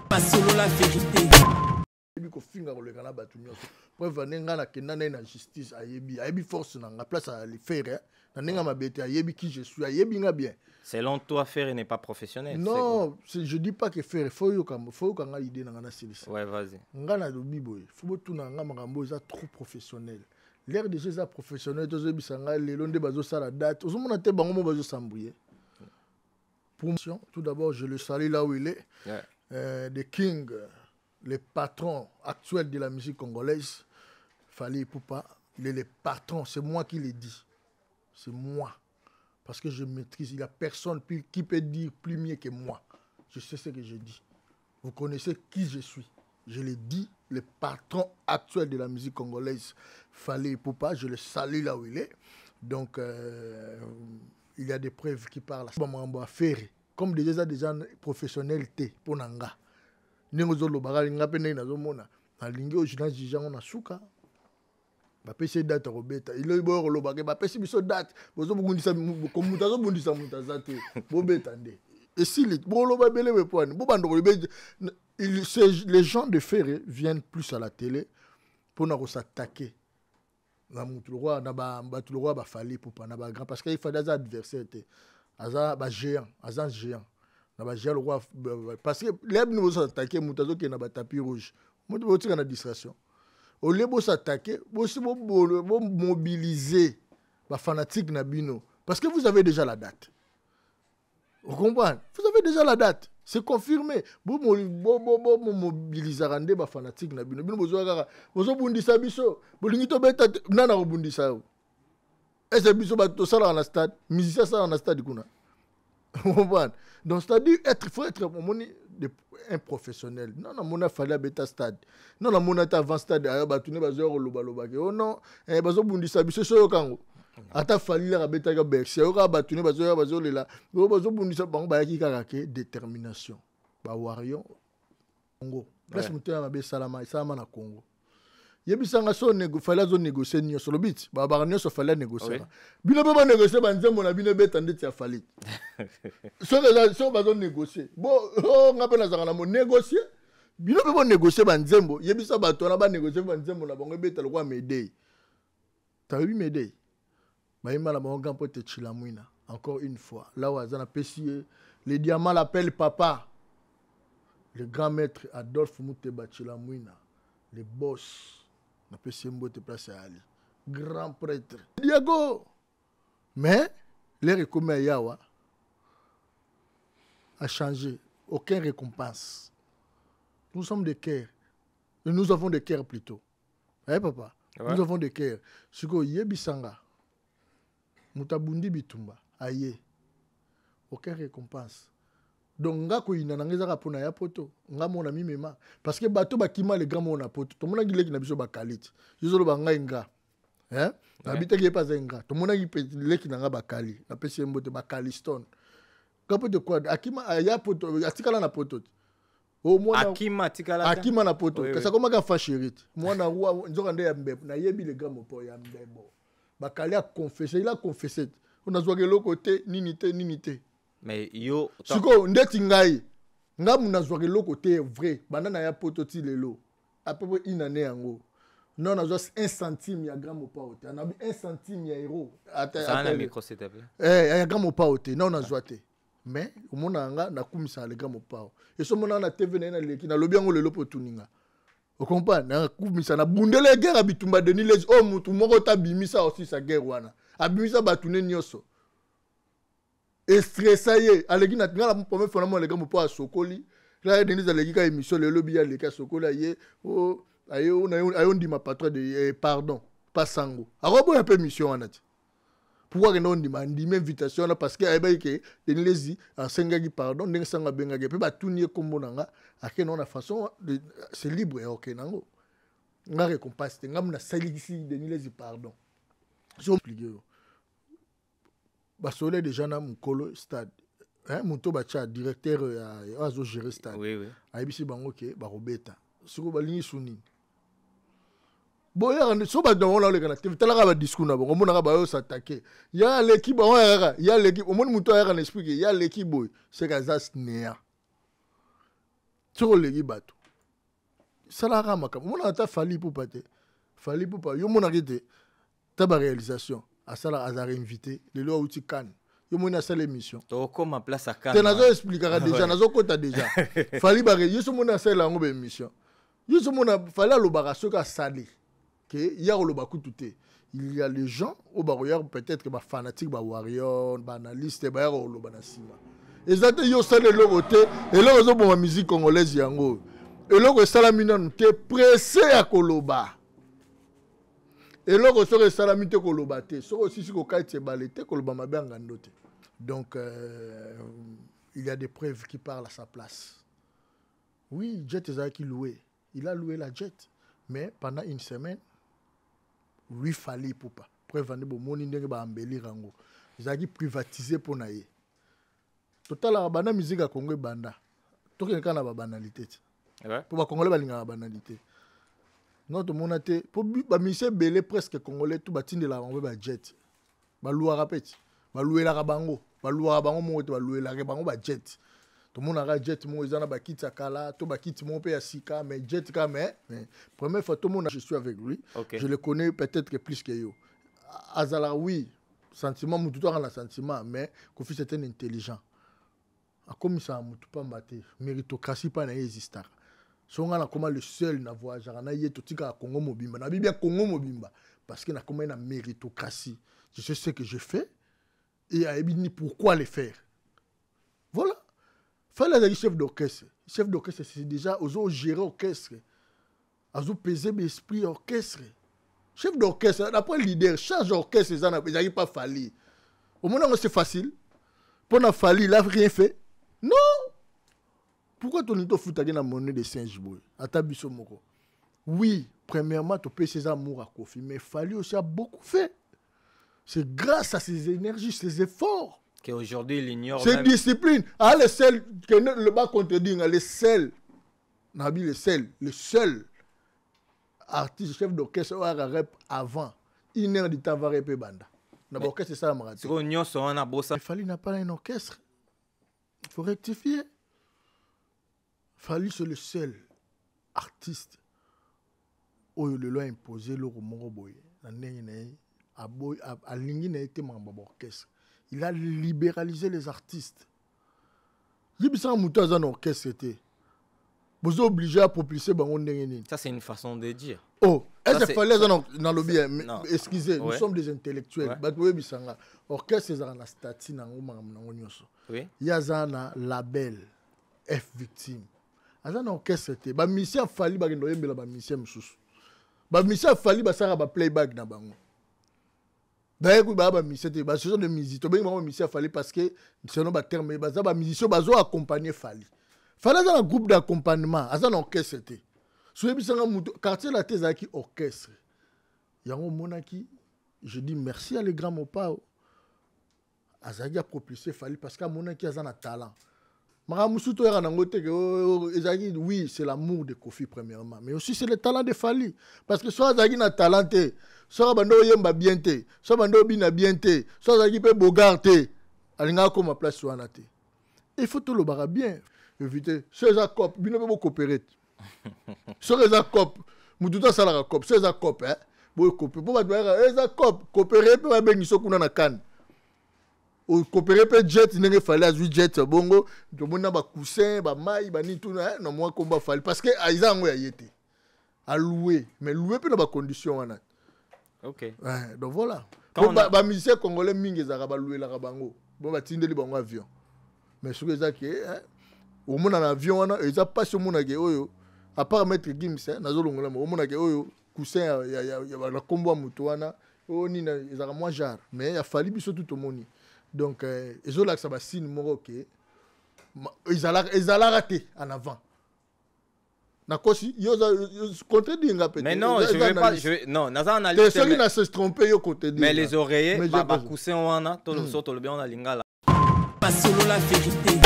Pas solo la vérité. Ko finga ko le kana batu nyonso preuve nenga na kenana na justice ayebi force na place à le faire na nenga mabete ayebi qui je suis ayebi nga bien. Selon toi, faire n'est pas professionnel. Non, je dis pas que faire faut nga idée na ngana silisi. Ouais, vas-y. Nga na lobi boy faut tout na nga makambo za trop professionnel. L'air de jeu professionnel to bisanga lelo nde bazo sala date ozomona te bango mo bazo s'embrouiller. Promotion, tout d'abord je le salue là où il est. Yeah. The King, le patron actuel de la musique congolaise, Fally Ipupa, il est le patron, c'est moi qui le dis. C'est moi. Parce que je maîtrise, il n'y a personne qui peut dire plus mieux que moi. Je sais ce que je dis. Vous connaissez qui je suis. Je le dis, le patron actuel de la musique congolaise, Fally Ipupa, je le salue là où il est. Donc, il y a des preuves qui parlent. Comme déjà des gens professionnels pour Nanga. Nengozolo bagali ngapene na zomona alingi ojina jijango na suka ba pese date robeta ilo ibo lo bagé ba pese biso date bozo bundisa ko mutazo bundisa mutazate bo betande et si les bolo ba bele point bo bando les gens de Ferré viennent plus à la télé pour na s'attaquer na mutulwa na ba batulwa ba Fally pour na ba grand parce qu'il faut des adversaires aza ba géant parce que les nous s'attaquer mutazo qui na ba tapis rouge mutu tika na distraction au lieu de s'attaquer vous mobiliser ba fanatique na bino parce que vous avez déjà la date. Vous comprenez? Vous avez déjà la date, c'est confirmé. Vous mobiliser rande ba fanatique na bino bozo bundisa biso bolingi to beta nana bundisa et c'est biso ba to sala na stade musicien sala na stade kuna. Donc, c'est-à-dire, il faut être un professionnel. Non, non, il fallait bêta stade. Non, non, mon avant stade, tu n'es pas oh non, bazo bundi sabi c'est ça kango. Ata fallait la bêta ga bercy, tu n'es pas bazo là. Bazo bundi sa bango ba ki karake détermination. Ba warion Congo. Place muté na be salama na Congo. Yebisanga so fallait négocier nyo sur le bit. Ba baranyo so fallait négocier. Bino ba négocier ba nzembo na bino betande ti afali. So bazo négocier. Bon ngape na zanga mo négocier. Bino ba négocier ba nzembo. Yebisa ba to na ba négocier ba nzembo na bango beta lokwa Médéi. T'as eu Médéi. Ba yima la bango gampo te chilamwina. Encore une fois. Là où azana pesier, les diamants l'appellent papa. Le grand maître Adolphe Muteba Chilamwina. Le boss. Na pesi mbote place à Ali. Grand prêtre. Diago. Mais, l'air est comme Yawa a changé. Aucune récompense. Nous sommes des cœurs. Nous avons des cœurs plutôt. Eh papa? Ouais. Nous avons des cœurs. Suko yebisanga. Mutabundi bitumba. Aye. Aucune récompense. Donc nga ko ina nangeza ka pona ya poto nga mona mimema parce que bato bakima le grand mona poto to mona gileki na biso bakaliti yozolo banga inga na bitaki pas inga to mona gileki na nga bakali na pesi mbote bakaliston kapo de quoi akima ya poto atikala na poto o mona akima na poto kasa koma ka fashirite mona roi nzoka nde ya mbebo na yebi le grand mopo ya mbebo bakali a confessé il a confessé on a joué le côté ninité. Mais yo siko ndeti ngai ngamu nazwaki loko te vrai banana ya pototi lelo à peu près une année yango non nazwa 1 centime ya gramme pa ote na 1 centime ya euro ça na micro s'il te plaît ya gramme pa ote non nazwa te mais omona nga na kumisa le gramme pa et so mona na TV na leki na lobi yango lelo potuninga o comprendre na kumisa na bundele guerre bitumba Denis les oh mutu moko ta bimisa aussi sa guerre wana abimisa batune nyoso et stressé aleki na ngala pomé fona les gars mo pa sokoli là Denis aleki ka émission le lobby aleki sokola ye o ayo na ayo ndima patron de pardon pas sango arobo un peu mission anati pourquoi que non ndima ndima invitation là parce que ayeba ke Denis lezi asengaki pardon ndenge sanga bengaki pe ba tunie kombo nanga ake non na façon c'est libre et OK nango nga récompense ngam na saliki Denis lezi pardon je compliqué basole déjà na mukolo stade muto bacha directeur azo gérer stade oui ayebisi bango ke ba robeta siko balingi suni boya so ba dans on le kana tala ka ba discours na bongo mona ka ba yo s'attaquer ya l'équipe on ya l'équipe au monde muto ya kana expliquer ya l'équipe boy c'est Kazas Nea sur les bateaux. Ça la ramaka. Mon ata fali pour pas te. Fali pour pas. Yo mon arrêté. Taba réalisation. À ça la hasard invité. Les lois outil can. Yo mon a ça l'émission. To comme place à Cannes. Te nazo expliquera déjà. Nazo kota déjà. Fali baré. Yo mon a ça la ngombe émission. Yo mon a fali lo baraso ka salé. Que hier le baku touté. Il y a les gens au barrière peut-être que ba fanatique ba warrior, ba analyste ba yaro lo banasima. Exact yo salé le côté et là ozo bon musique congolaise yango. Et là que salamina nous te pressé à koloba. Et là que salamite koloba te, so aussi si ko kaite balete koloba mabanga ndote. Donc il y a des preuves qui parlent à sa place. Oui, Jet Ezaki loué. Il a loué la Jet, mais pendant une semaine lui fallait pour pas. Preuve ande bo moni ndenge ba embellir rango. Ezaki privatisé pour naie. Total la banda musique à Congo banda. Tout quelqu'un na ba banalité. Ouais. Pour ba Congolais ba linga banalité. Non tout monde était pour ba monsieur belé presque Congolais tout batinde la rango ba Jet. Ba louwa rapeti. Ba louer la bango. Ba louwa bango mo to ba louer la bango ba Jet. Tout le monde a Jet mo ezana ba kiti akala, to ba kiti mo pe ya sika mais Jet quand même. Première fois tout le monde je suis avec lui. Okay. Je le connais peut-être que plus que yo. Azala oui, sentiment mutu to na sentiment mais Kofi c'est un intelligent. A comme ça mutu pas mbaté, méritocratie pas na exister. Songa na comment le seul na voyage na yeto tika Congo mobimba. Na bien Congo mobimba parce que na comment na méritocratie. Je sais ce que je fais et a ni pourquoi le faire. Voilà. Fallait les chef d'orchestre. Chef d'orchestre c'est déjà aux gérer orchestre. Azo peser l'esprit orchestre. Chef d'orchestre, d'après le leader, charge d'orchestre, ils n'arrivent pas à fallir. Au moment où c'est facile, pour n'a fallu, il n'a rien fait. Non! Pourquoi ton ito fout la monnaie de Saint-Giboué? À ta bisomoko. Oui, premièrement, tu payes ses amours à Kofi, mais Fali aussi a beaucoup fait. C'est grâce à ses énergies, ses efforts. Qu'aujourd'hui, il ignore. C'est même... discipline. Ah, le seul, que le bas contredit, le seul, Nabi, le seul artiste, chef d'orchestre, avant, une heure de temps, va répéter banda. L'orchestre, c'est ça, il fallait n'a pas un orchestre. Il faut rectifier. Fali, c'est le seul artiste où le loi imposé le roman boy. À l'ingé n'a été membre d'orchestre. Il a libéralisé les artistes. Il y a un orchestre. Vous êtes obligé à propulser. Ça, c'est une façon de dire. Oh, est-ce qu'il fallait dans le bien? Excusez, nous ouais. sommes des intellectuels. Orchestre, c'est un statut. Oui. Il y a un label F victime. Il y a un orchestre. Il y a un mission falli. Il y a un mission falli. Il y a un playback. D'ailleurs, ce sont des musiciens. Il fallait parce que c'est un terme. Les musiciens ont accompagné Fali. Fallait un groupe d'accompagnement. Il y a un orchestre. Si vous avez un quartier la thèse qui orchestre. Il y a un monaki. Je dis merci à les grands Mopao. Azagi a propulsé Fali parce qu'à monaki a un talent. Oui, c'est l'amour de Kofi premièrement, mais aussi c'est le talent de Fali. Parce que soit Azagi a talent, soit Bando Yemba bien, soit Bando Bina bien, soit Azagi peut Bogarté, Alinga comme ma place soit naté. Il faut tout le barra bien. Éviter. C'est un cop, Bino peut coopérer. C'est un cop, Moutouta Salara cop, c'est un cop, hein. Pour coopérer, pour bien ils sont qu'on a canne. Au coopérer peut jet il ne fallait à jet bongo tout monde ba coussin ba maille ba ni tout non moi combat fallait parce que aiza ngo yété à louer mais louer peut dans ba condition wana. OK. Ouais, donc voilà. Bon ba musicien congolais mingi za ba louer la bango bon ba tindeli bango avion mais ce que ça que au monde en avion wana eza pas sur monde ke oyo à part mettre gims nazo longola au monde ke oyo coussin ya la combo mutu wana o ni na eza moins jar mais il a fallu biso tout au monde. Donc, ils ont là que ça va signe ok. Ils allaient rater en avant. Nakosi, ils contredit un peu. Mais non, je ne vais pas. Non, Naza analyse. Ceux qui se trompé, ils contredit. Mais les oreillers, Baba Koussin, on a, tout le saut, le bien, on a lingala. Pas solo la vérité.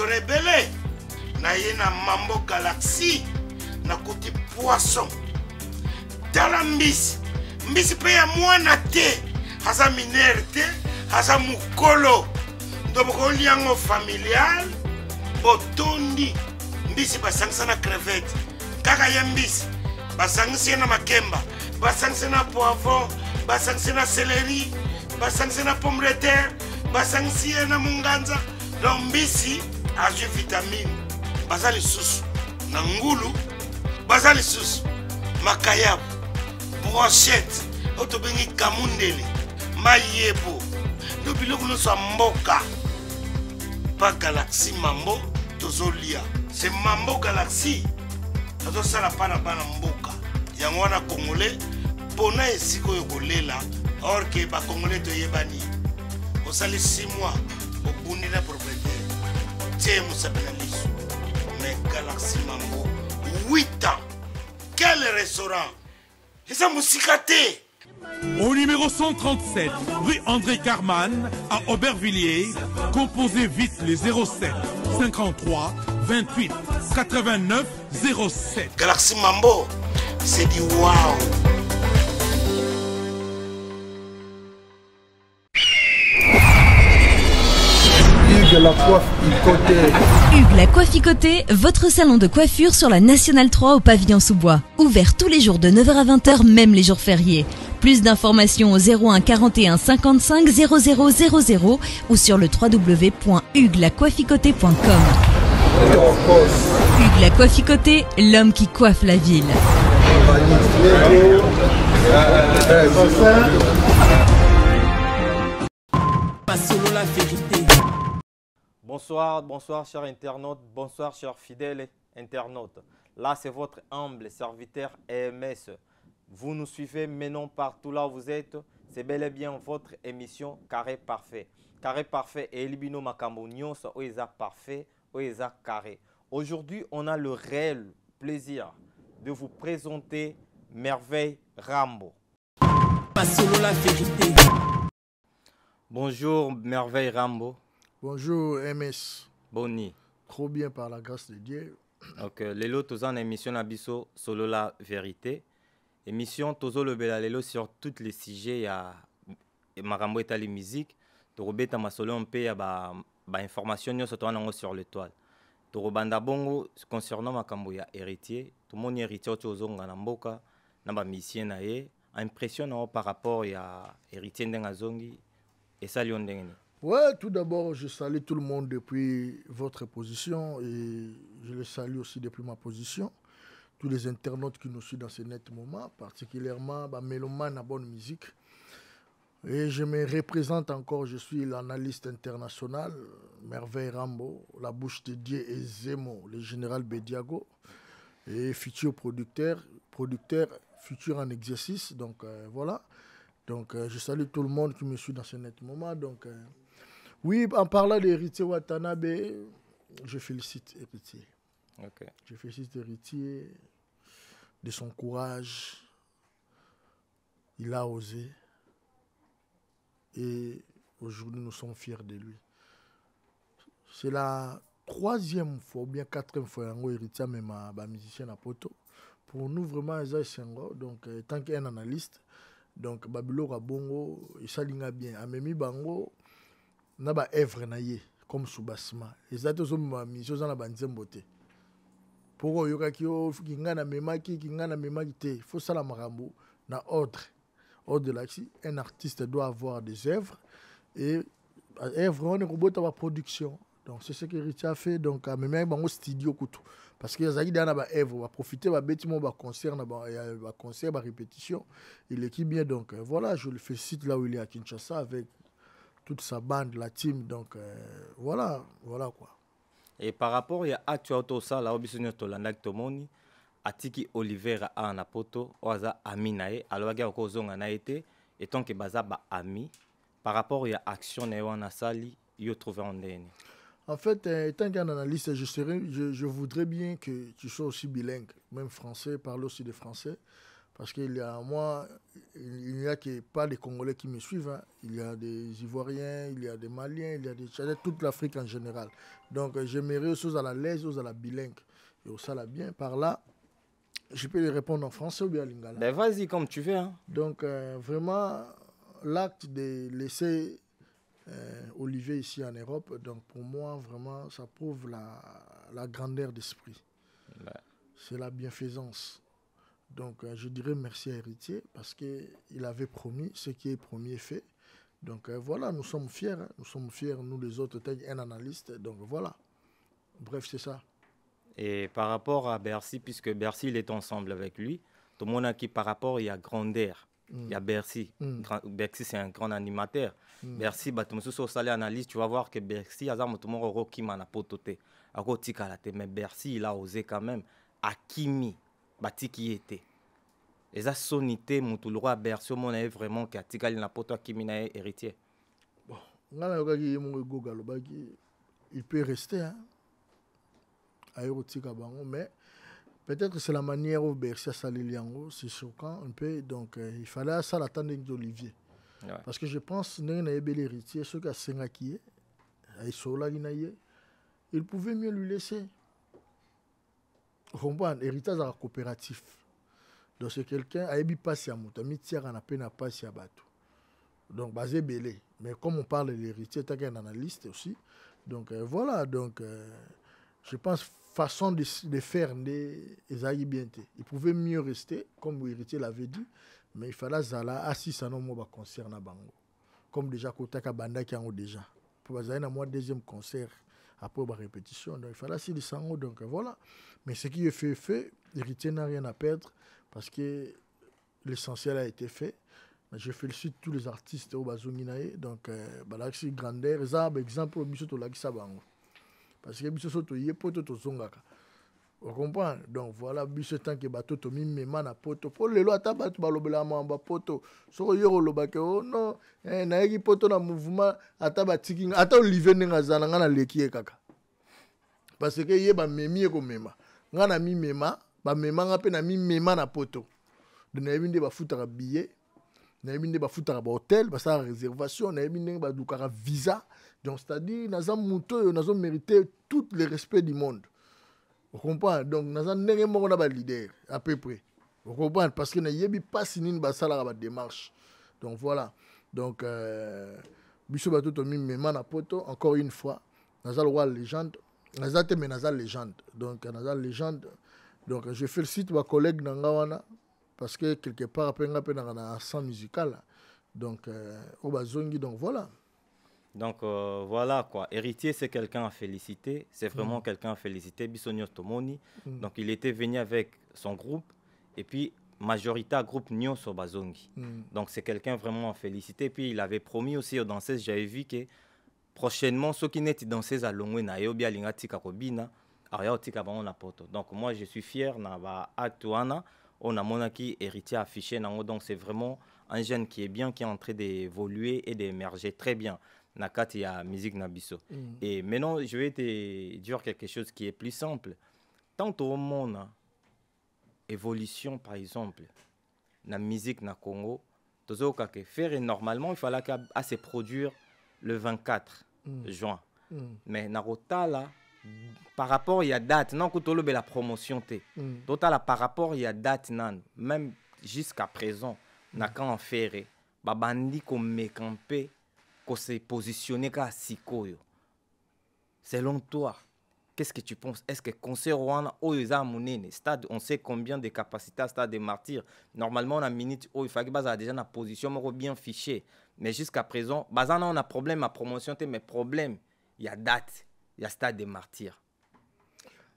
restaurant belé na ye na Mambo Galaxy na kuti poisson tala mbisi mbisi pe ya mwana te aza minere te aza mukolo ndoboko liango familial botondi mbisi basangisa na crevette kaka ye mbisi basangisi na makemba basangisi na poivron basangisi na céleri basangisi na pomme de terre basangisi na munganza na mbisi azwi vitamine baza lisusu na ngulu baza lisusu makayabu brochette otobengi kamundele mayebo ndo biloko nyonso ya mboka pa Galaxy Mambo tozolia c'est Mambo Galaxy azosala mpa na bana mboka yango wana congolais mpona esika oyo kolela or ke bacongolais toyebani osali 6 mois obundi na propriétaire tie mosapi na liso mais Galaxy Mambo 8 ans quel restaurant eza mosika te. Au numéro 137, rue André Carman, à Aubervilliers, composez vite le 07 53 28 89 07. Galaxy Mambo, c'est du wow. Hugues la coiffe Icoté. Hugues la coiffe Icoté, votre salon de coiffure sur la Nationale 3 au pavillon sous-bois. Ouvert tous les jours de 9h à 20h, même les jours fériés. Plus d'informations au 01 41 55 0000 ou sur le www.huguelacoiffeicoté.com. Hugues la coiffe Icoté, l'homme qui coiffe la ville. Pas solo la vérité. Bonsoir, bonsoir chers internautes, bonsoir chers fidèles internautes. Là c'est votre humble serviteur EMS. Vous nous suivez maintenant partout là où vous êtes. C'est bel et bien votre émission Carré Parfait. Carré Parfait et Elibino Makambo Nyonso Oeza Parfait, Oeza Carré. Aujourd'hui, on a le réel plaisir de vous présenter Merveille Rambo. Pas solo la vérité. Bonjour Merveille Rambo. Bonjour MS. Boni. Trop bien par la grâce de Dieu. Ok, lelo toza na émission Nabiso Solo la vérité. Émission tozo le belalelo sur tous les sujets ya makambo etali musique. Torobeta masolo mpe ya ba information nyonso to nango sur l'étoile. Torobanda bongo concernant makambo ya héritier. Tout le monde héritier ozonga na mboka na ba musicien na ye. Impression par rapport ya héritier ndenga zongi et ça lion ndengeni. Ouais, tout d'abord, je salue tout le monde depuis votre position et je le salue aussi depuis ma position. Tous les internautes qui nous suivent dans ce net moment, particulièrement mélomanes à bonne musique. Et je me représente encore, je suis l'analyste international, Merveille Rambo, la bouche de Dieu et Zemo, le général Bediago, et futur producteur futur en exercice. Donc voilà. Donc je salue tout le monde qui me suit dans ce net moment. Donc oui, en parlant d'Héritier Watanabe, je félicite Héritier. Okay. Je félicite Héritier de son courage. Il a osé. Et aujourd'hui, nous sommes fiers de lui. C'est la 3e fois ou bien 4e fois que Héritier est un musicien à poto. Pour nous, vraiment, donc, tant qu'un analyste, donc, Babilo Rabongo, il s'aligne bien. Amemi Bango, na ba œuvre na ye comme Soubasma. Les autres sont mission dans la banzemboté. Pour yoka ki o kinga na memaki te. Faut ça la marambo na ordre. Ordre de l'axi, un artiste doit avoir des œuvres et œuvre on est robot à production. Donc c'est ce que Héritier a fait donc à même bango studio kutu parce que yazaki dans ba œuvre va profiter va bêtiment va concert na ba concert ba répétition. Il équipe bien donc voilà, je le félicite là où il est à Kinshasa avec toute sa bande, la team, donc voilà quoi. Et par rapport à Atuauto ça, là, obisonyo tolanda tomoni, atiki Oliveira a na poto, oaza ami nae, alors ga ko zonga na été, et tant que baza ba ami, par rapport à action na wana sali, yo trouver en ndeni. En fait, étant qu'un analyste, je voudrais bien que tu sois aussi bilingue, même français, parle aussi de français, Parce qu'il y a moi, il n'y a pas les Congolais qui me suivent. Hein. Il y a des Ivoiriens, il y a des Maliens, il y a des Tchadiens, toute l'Afrique en général. Donc j'aimerais aussi à la l'aise, à la bilingue. Et au ça la bien. Par là, je peux les répondre en français ou bien en lingala. Ben vas-y comme tu veux. Hein. Donc vraiment, l'acte de laisser Olivier ici en Europe, donc pour moi, vraiment, ça prouve la grandeur d'esprit. Ouais. C'est la bienfaisance. Donc je dirais merci à Héritier parce qu'il avait promis, ce qui est promis est fait. Donc voilà, nous sommes fiers. Hein. Nous sommes fiers, nous les autres, un analyste. Donc voilà. Bref, c'est ça. Et par rapport à Bercy, puisque Bercy il est ensemble avec lui, tout le monde a qui par rapport, il y a grandeur. Il y a Bercy. Bercy, c'est un grand animateur. Bercy, tu me analyse, tu vas voir que Bercy, mais Bercy, il a osé quand même. Akimi, Batiki était. Et ça, sonité, le roi Bercy, on a vraiment que Tikali n'a pas Akimi n'a héritier. Bon, il peut rester, hein. Mais peut-être que c'est la manière où Bercy a salé Liango, c'est choquant un peu. Donc il fallait ça l'attendre d'Olivier. Ouais. Parce que je pense que l'héritier, ceux qui ont Sengaki, il pouvait mieux lui laisser. Vous comprenez? Héritage à coopératif. Donc c'est quelqu'un qui a passé à Mouta, qui a passé à Batou. Donc basé belé. Mais comme on parle de l'héritier, tu as un analyste aussi. Donc voilà. Donc je pense façon de faire des bien. Il pouvait mieux rester, comme l'héritier l'avait dit, mais il fallait zala assis à nos concert na bango. Comme déjà Kotaka Banda qui a déjà. Pour avoir un deuxième concert après la répétition, donc il fallait assis les sango, donc voilà. Mais ce qui est fait, l'héritier n'a rien à perdre parce que l'essentiel a été fait. Je félicite tous les artistes au Bazonginae, donc c'est grandeur. Ça, par exemple, au Bissot Lagisabango. Parce que Bissot Toye Poto Tozongaka. Vous comprenez? Donc voilà, Bissot tant que bateau to mimema na poto. Pour les lois, ta bateau balobela mamba poto. So yoro lobake oh non, na yeki poto na mouvement ataba tiking ata Olivier ngazana ngana lekie kaka. Parce que yeba memi ko mema. Ngana mi mema, ba mema ngape na mi mema na poto. De na yebinde ba futaka billet. Na yebinde ba futaka ba hôtel, ba sa réservation, na yebinde ba dukara visa. Donc c'est-à-dire nazam muto nazom mériter tout le respect du monde. Vous comprenez? Donc nazam nenge moko na ba leader à peu près. Vous comprenez? Parce que na yebi pas sinine ba sala ba démarche. Donc voilà. Donc biso ba toto mi mema na poto encore une fois. Nazal roi légende. Nazate mais nazal légende. Donc nazal légende. Donc je félicite ma collègue Nangawana parce que quelque part après un sang musical. Donc au bazongi, donc voilà. Donc voilà quoi. Héritier, c'est quelqu'un à féliciter. C'est vraiment quelqu'un à féliciter. Bissonios Tomoni. Donc il était venu avec son groupe et puis majorité groupe Nyon sur Bazongi. Donc c'est quelqu'un vraiment à féliciter. Et puis il avait promis aussi aux danseuses, j'avais vu que prochainement ceux qui n'étaient danseuses à Longwe na yobi alinga tika kobina aria tika ba on a poto. Donc moi je suis fier na ba actuana on a monaki héritier affiché nango. Donc c'est vraiment un jeune qui est bien, qui est en train d'évoluer et d'émerger très bien. Nakati ya musique nabiso. Et maintenant, je vais te dire quelque chose qui est plus simple. Tant au monde, évolution par exemple, la musique na Congo, faire normalement, il fallait qu'à se produire le 24 juin. Mais Narota là, par rapport il y a date, non que la promotion total par rapport il y a date nan, même jusqu'à présent, n'a qu'à en faire, babandi comme mécampé. Qu'on s'est positionné comme Sikoyo. Selon toi, qu'est-ce que tu penses? Est-ce que concert Rwanda, stade, on sait combien de capacités à stade de martyrs. Normalement, on a minute, il faut que ça déjà une position bien fichée. Mais jusqu'à présent, on a un problème à promotion, mais problème, il y a date, il y a stade de martyrs.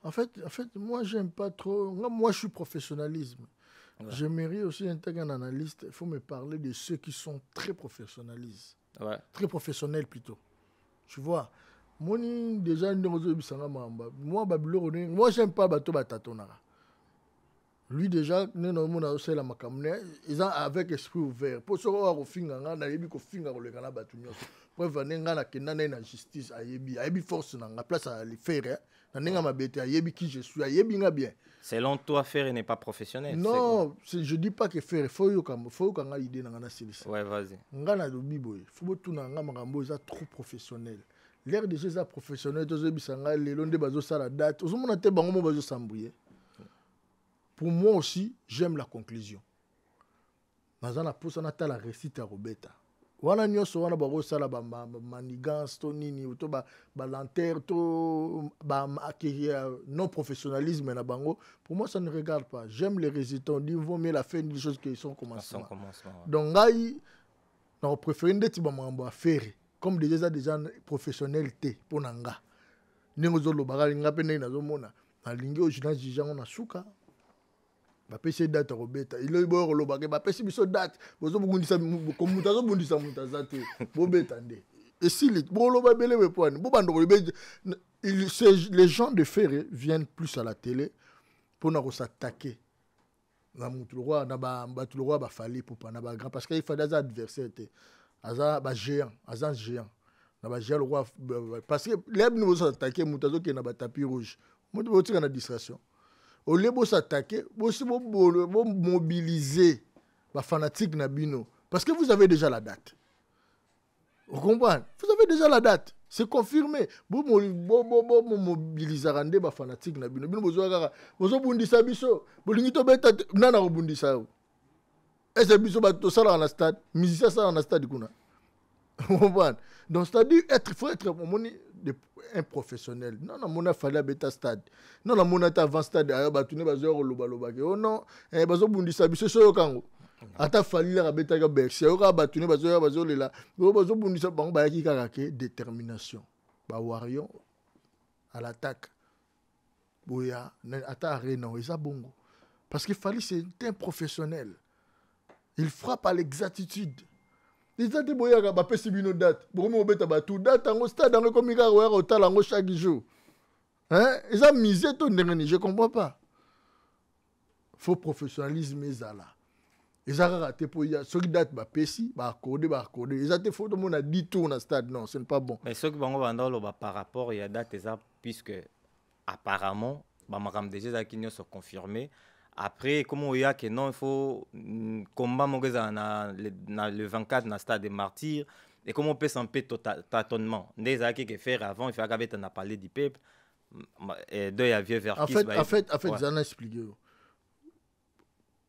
En fait, moi, j'aime pas trop. Moi, je suis professionnalisme. Ouais. J'aimerais aussi, en tant qu'analyste, il faut me parler de ceux qui sont très professionnalistes. Ouais. Très professionnel plutôt. Tu vois, moi déjà moi j'aime pas bateau batatonara. Lui déjà ils ont avec esprit ouvert. Pour ce qu'on a finga na yebi ko finga ko le kana batunyo. Pour venir na kenana na justice ayebi force na place à le faire na nenga mabete ayebi qui je suis ayebi nga bien. Selon toi, Ferré n'est pas professionnel. Non, je dis pas que Ferré, faut que l'idée n'a pas de Ouais, vas-y. Ngana do biboy, faut que tout n'anga magambo est trop professionnel. L'air de ces professionnels, tous les bisanga, les longs de bazo ça la date. Aux hommes on a été bango bazo s'embrouiller. Pour moi aussi, j'aime la conclusion. Mazana pousse on a la récite à Roberta. Wana nyoso wana bago sala ba manigance to nini to ba lanter to ba non professionnalisme na bango. Pour moi ça ne regarde pas. J'aime les résultats. On dit vaut mieux la fin des choses qui sont commencement. Donc ngai na préféré ndeti ba mambo affaire comme déjà professionnels pour nanga. Ningo zo lo bagali ngape na zo mona. Na lingi o journal jijango na suka. Ba pese date Roberta il est bon lo bagé ba pese biso date bozo bundisa comme mutazo bundisa mutazate bo betande et si les bo lo ba belé point bo bando les gens de Ferré viennent plus à la télé pour na s'attaquer na mutu roi na ba batu roi ba fali pour pas na ba grand parce qu'il faut des adversaires aza ba géant na ba géant le roi parce que les nous s'attaquer mutazo qui na ba tapis rouge mutu bo tika na distraction. Au lieu de s'attaquer, vous mobiliser les fanatiques Nabino. Parce que vous avez déjà la date. Vous comprenez? Vous avez déjà la date. C'est confirmé. Vous mobilisez les fanatiques Nabino. Vous bundisa biso. Vous l'ingito beta nana bundisa. Est-ce que biso bato ça dans la stade? Musicien ça dans la stade kuna. Vous comprenez? Donc c'est-à-dire faut être un professionnel. Non, mon a fallu à bêta stade. Non, mon a avant stade. Batune bazor loba. Oh non, bazo bundisa biso so kango. Ata fallu à bêta ga berse. Ora batune bazor lela. Bazo bundisa bango ba ki karake détermination. Ba warion à l'attaque. Boya ata arena isa bongo. Parce qu'il fallait c'est un professionnel. Il frappe à l'exactitude. Les dates de Boyaga, bah, pèse une date. Pour moi, on va tout date en stade, dans le comica, ou au talent chaque jour. Hein? Ils ont misé tout le monde, je ne comprends pas. Faux professionnalisme, ils ont là. Ils ont raté pour y a ceux qui datent, bah, pèse, bah, accordé. Ils ont été faux, tout le monde a dit tout dans le stade, non, ce n'est pas bon. Mais ceux qui vont vendre par rapport à la date, puisque apparemment, bah, madame déjà, qui sont confirmés. Après, comment il y a que non, il faut combat le 24 dans le stade des Martyrs. Et comment on peut s'en payer tâtonnement. Des acquis que faire avant, il faut qu'avait un parler du peuple. Et deux, il y a vieux vertis. En fait, j'en ai expliqué.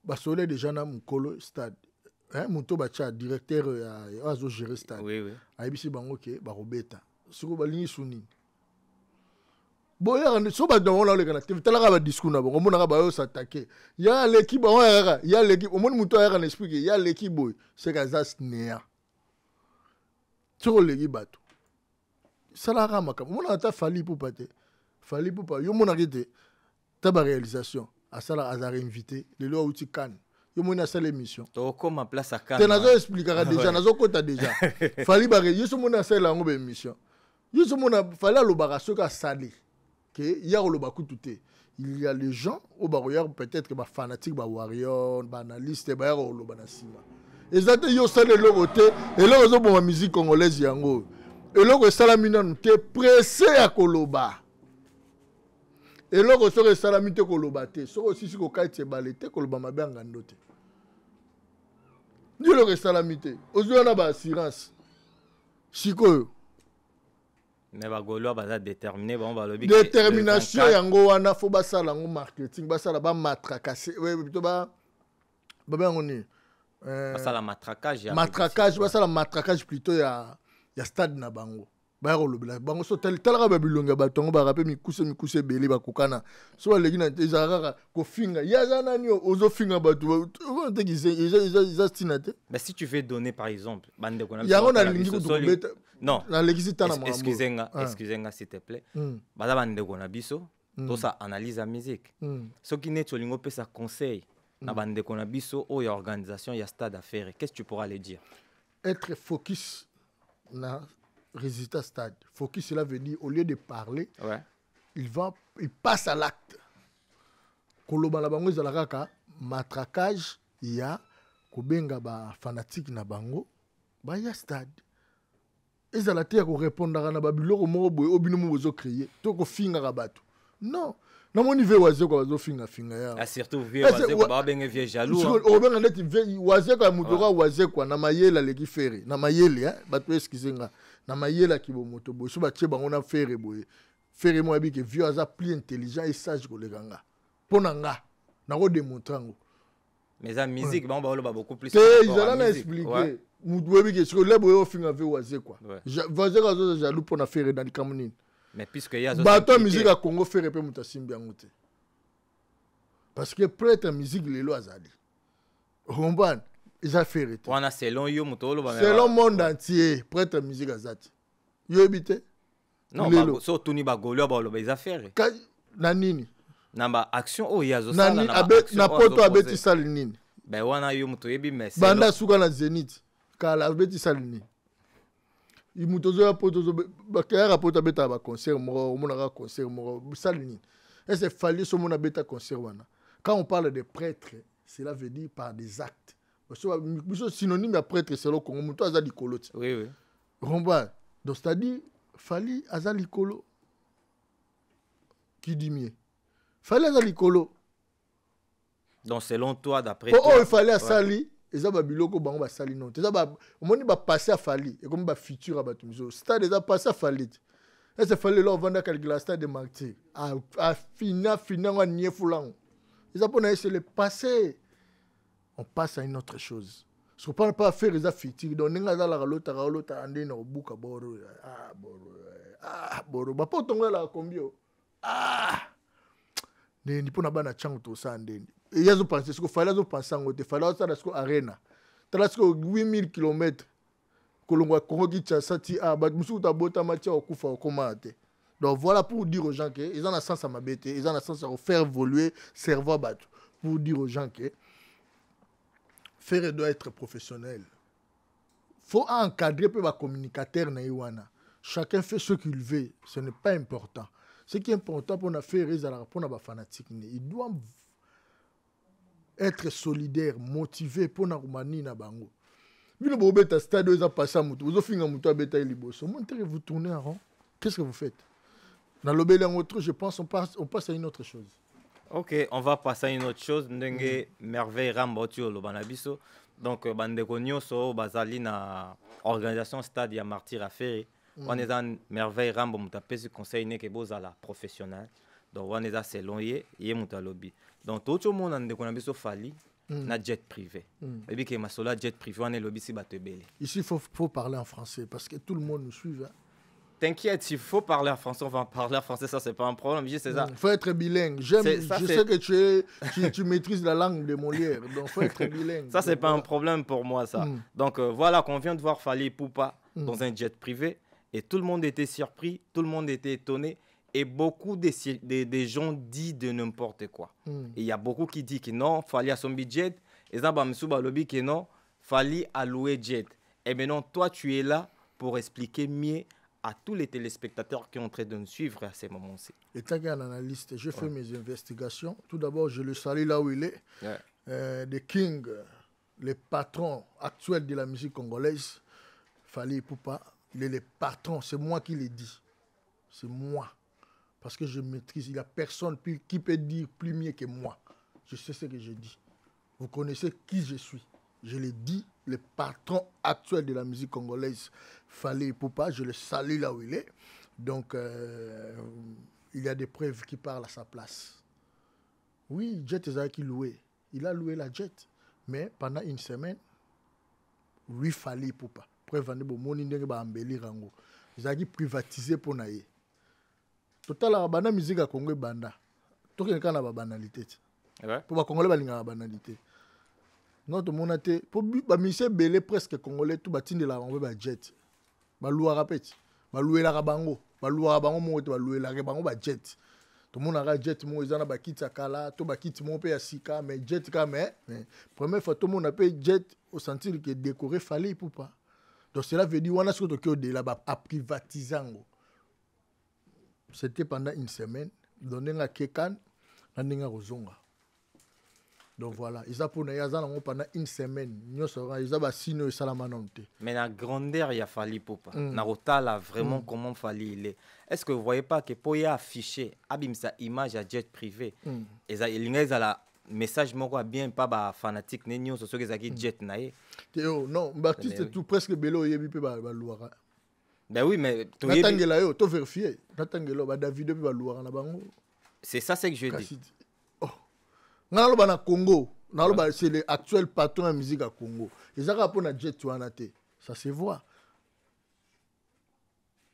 Parce que déjà dans mon colo stade, mon tobacha directeur a géré le stade. Oui. Aïbisi bango ke ba Roberta. Soko ba lingi suni. Boya so ba don la le kana tala ka ba discours na bongo mona ka ba yo s'attaquer. Ya l'équipe ba ya l'équipe au monde muto ya kana expliquer ya l'équipe boy c'est ka za snea. Sur l'équipe bato. Sala ka maka mona ta fali pour pas yo mona kete ta ba réalisation à sala azar invité le lo outi kan. Yo mona sala émission. To comme ma place à kan. Te nazo expliquera déjà nazo kota déjà. Fali ba yo so mona sala ngo be émission. Yo so mona fali lo ba so ka sali. Il y a les gens au barrière peut-être que les fanatiques, les warriors, les analystes, les banasima. Et ça te yo sale le côté et là ils ont la musique congolaise yango. Et là que salamina te pressé à koloba. Et là que sore salamite koloba te, so aussi si ko kaite balete koloba mabanga ndote. Ni le salamite, ozo na ba assurance. Siko mais ba golo ba déterminé ba on va le dire détermination yango wana fo ba sala ngo marketing ba sala ba matraquage plutôt ba ngoni ba sala matraquage ba sala matraquage plutôt ya stade na bango ba rolobela bango so talaka ba bilonga ba tongo ba rapé mikuse belé ba kokana so legi na ezara ko finga ya zana ni ozo finga ba tu on te gize ils stinate. Mais si tu veux donner par exemple bande ko na yango na lingi ko dobeta non na legi tana mambo excusez-moi s'il te plaît bala bande ko na biso to ça analyse la musique ce qui net solingo pe ça conseil na bande ko na biso o ya organisation ya stade à faire. Qu'est-ce que tu pourras les dire? Être focus na résultat stade. Focus, cela veut dire, au lieu de parler, il passe à l'acte. Koloba la bango ezala kaka matraquage ya kobenga ba fanatique na bango ba ya stade. Ezala te ko répondre na ba biloko moko boye obino mo bozo créer to ko finga ka bato. Non, na moni ve waze kwa bazo finga ya Ah, surtout vieux waze kwa benge vieux jaloux. o benga net ve waze kwa muto kwa waze kwa na mayela leki fere na mayele bato excuse nga na mayela ki bo moto bo so ba tie bango na fere boye fere mo abi ke vieux aza plus intelligent et sage ko lekanga pona nga na ko démontrer ngo Mais la musique bon ba beaucoup plus. Ils allaient expliquer muto webi ke so le boye o finga ve waze kwa waze kwa zo jaloux pona fere dans kamunini. Mais puisque il y a bato musique à Congo faire pe muta simbiango te parce que prêtre musique lelo azali romban ils a fait on a selon yo mutolo ba selon monde entier prêtre musique azati yo ebite non ba so tuni ba golo ba lo ba affaire na nini na ba action o yazo sala na poto abeti sali nini ba wana yo muto yebi mais banda suka na Zénith kala abeti sali nini imutozo ya potozo bakaya rapota beta ba concert mo monaka concert mo salini et c'est fallu so mona beta concert wana quand on parle de prêtres cela veut dire par des actes parce que synonyme de prêtre c'est le Congo muto azali kolo oui romba donc c'est-à-dire fali azali kolo qui dit mieux fali azali kolo donc selon toi d'après toi il fallait sali eza ba biloko bango ba sali non eza ba omoni ba passer à fali et comme ba futur abato miso stade eza passer à fali et c'est fallait là vendre quelque stade de martyr à fina wa niefulang eza pour essayer le passé on passe à une autre chose ce qu'on pas faire eza futur donc ninga za la lota ande na buka boro boro ba potonga la combien ni pona bana chango to sandeni et yazo penser ce que fallait zo penser ngote fallait ça dans arena talasco 8000 km kolongwa Congo Kinshasa ti ba musu ta bota matia okufa okomate donc voilà pour dire aux gens que ils ont un sens à mabete ils ont un sens à faire évoluer cerveau bateau pour dire aux gens que faire doit être professionnel faut encadrer peu ba communicateur na iwana chacun fait ce qu'il veut ce n'est pas important ce qui est important pour na faire pour na ba fanatique il doit être solidaire motivé pour na kumani na bango bino bo beta stade eza passa mutu ozo finga mutu abeta liboso montrez vous tournez en rond qu'est-ce que vous faites dans l'obéli en autre je pense on passe à une autre chose. OK, on va passer à une autre chose ndenge merveille rambotio lo banabiso donc bandeko nyonso bazali na organisation stade ya martyr affaire on est dans merveille rambo mutapesi conseil ne ke bozala professionnel donc on est dans selon ye mutalobi donc tout le monde ndeko na biso fali na jet privé et bien que masola jet privé on est lobby si batebele ici faut parler en français parce que tout le monde nous suit hein. T'inquiète, s'il faut parler en français, on va parler en français, ça c'est pas un problème. C'est ça. Faut être bilingue. Je sais que tu maîtrises la langue de Molière, donc faut être bilingue. Ça c'est pas un problème pour moi ça. Donc voilà qu'on vient de voir Fally Ipupa dans un jet privé et tout le monde était surpris, tout le monde était étonné et beaucoup des gens disent de n'importe quoi. Et il y a beaucoup qui disent que non, Fally a son budget et ça Bamsouba lobby que non, Fally a loué jet. Et maintenant toi tu es là pour expliquer mieux à tous les téléspectateurs qui sont en train de nous suivre à ces moments-ci. Et tant qu'un analyste, j'ai fait mes investigations. Tout d'abord, je le salue là où il est. The King, le patron actuel de la musique congolaise, Fally Ipupa, il est le patron. C'est moi qui l'ai dit. C'est moi. Parce que je maîtrise. Il n'y a personne qui peut dire plus mieux que moi. Je sais ce que je dis. Vous connaissez qui je suis. Je l'ai dit, le patron actuel de la musique congolaise, Fally Ipupa, je le salue là où il est. Donc, il y a des preuves qui parlent à sa place. Oui, Jet Ezaki loué. Il a loué la Jet. Mais pendant une semaine, lui, Fally Ipupa. Preuve, il a embellir. Il a privatisé pour naïe. Total, la musique à Congo banda. Tout le monde a banalité. Pour les Congolais, il y a banalité. Non, tout le monde a été. Pour les belé presque Congolais, tout le monde a envoyé ba jet. Ba loué rapet. Ba loué la rabango. Ba loué la rabango, mo ba loué la rabango ba jet. Tout le monde a jet, mo izana ba kit sakala, tout ba kit mo pe ya sika, mais jet ka mais première fois tout le monde a payé jet au sentir que décorer Fally Ipupa. Donc cela veut dire on a ce que de là à privatiser. C'était pendant une semaine, donné à Kekan, na ninga rozonga. Donc voilà, ils ont pendant une semaine, ils ont signé Salamanonte. Mais la grandeur, il a fallu pour pas. Narota là vraiment comment fallait il est. Est-ce que vous voyez pas que pour y afficher, abim sa image à jet privé, et ça il y a la message moko bien pas ba fanatique nenyo so que ça qui jet naé. Non, Baptiste tout presque bélo yebi pe ba louara. Ben oui, mais tu natangela yo, to vérifier. Natangela ba David pe ba louara na bango. C'est ça ce que je dis. Na Congo, c'est l'actuel patron de la musique à Congo. Ils ont rapport à Jet Touanate. Ça se voit.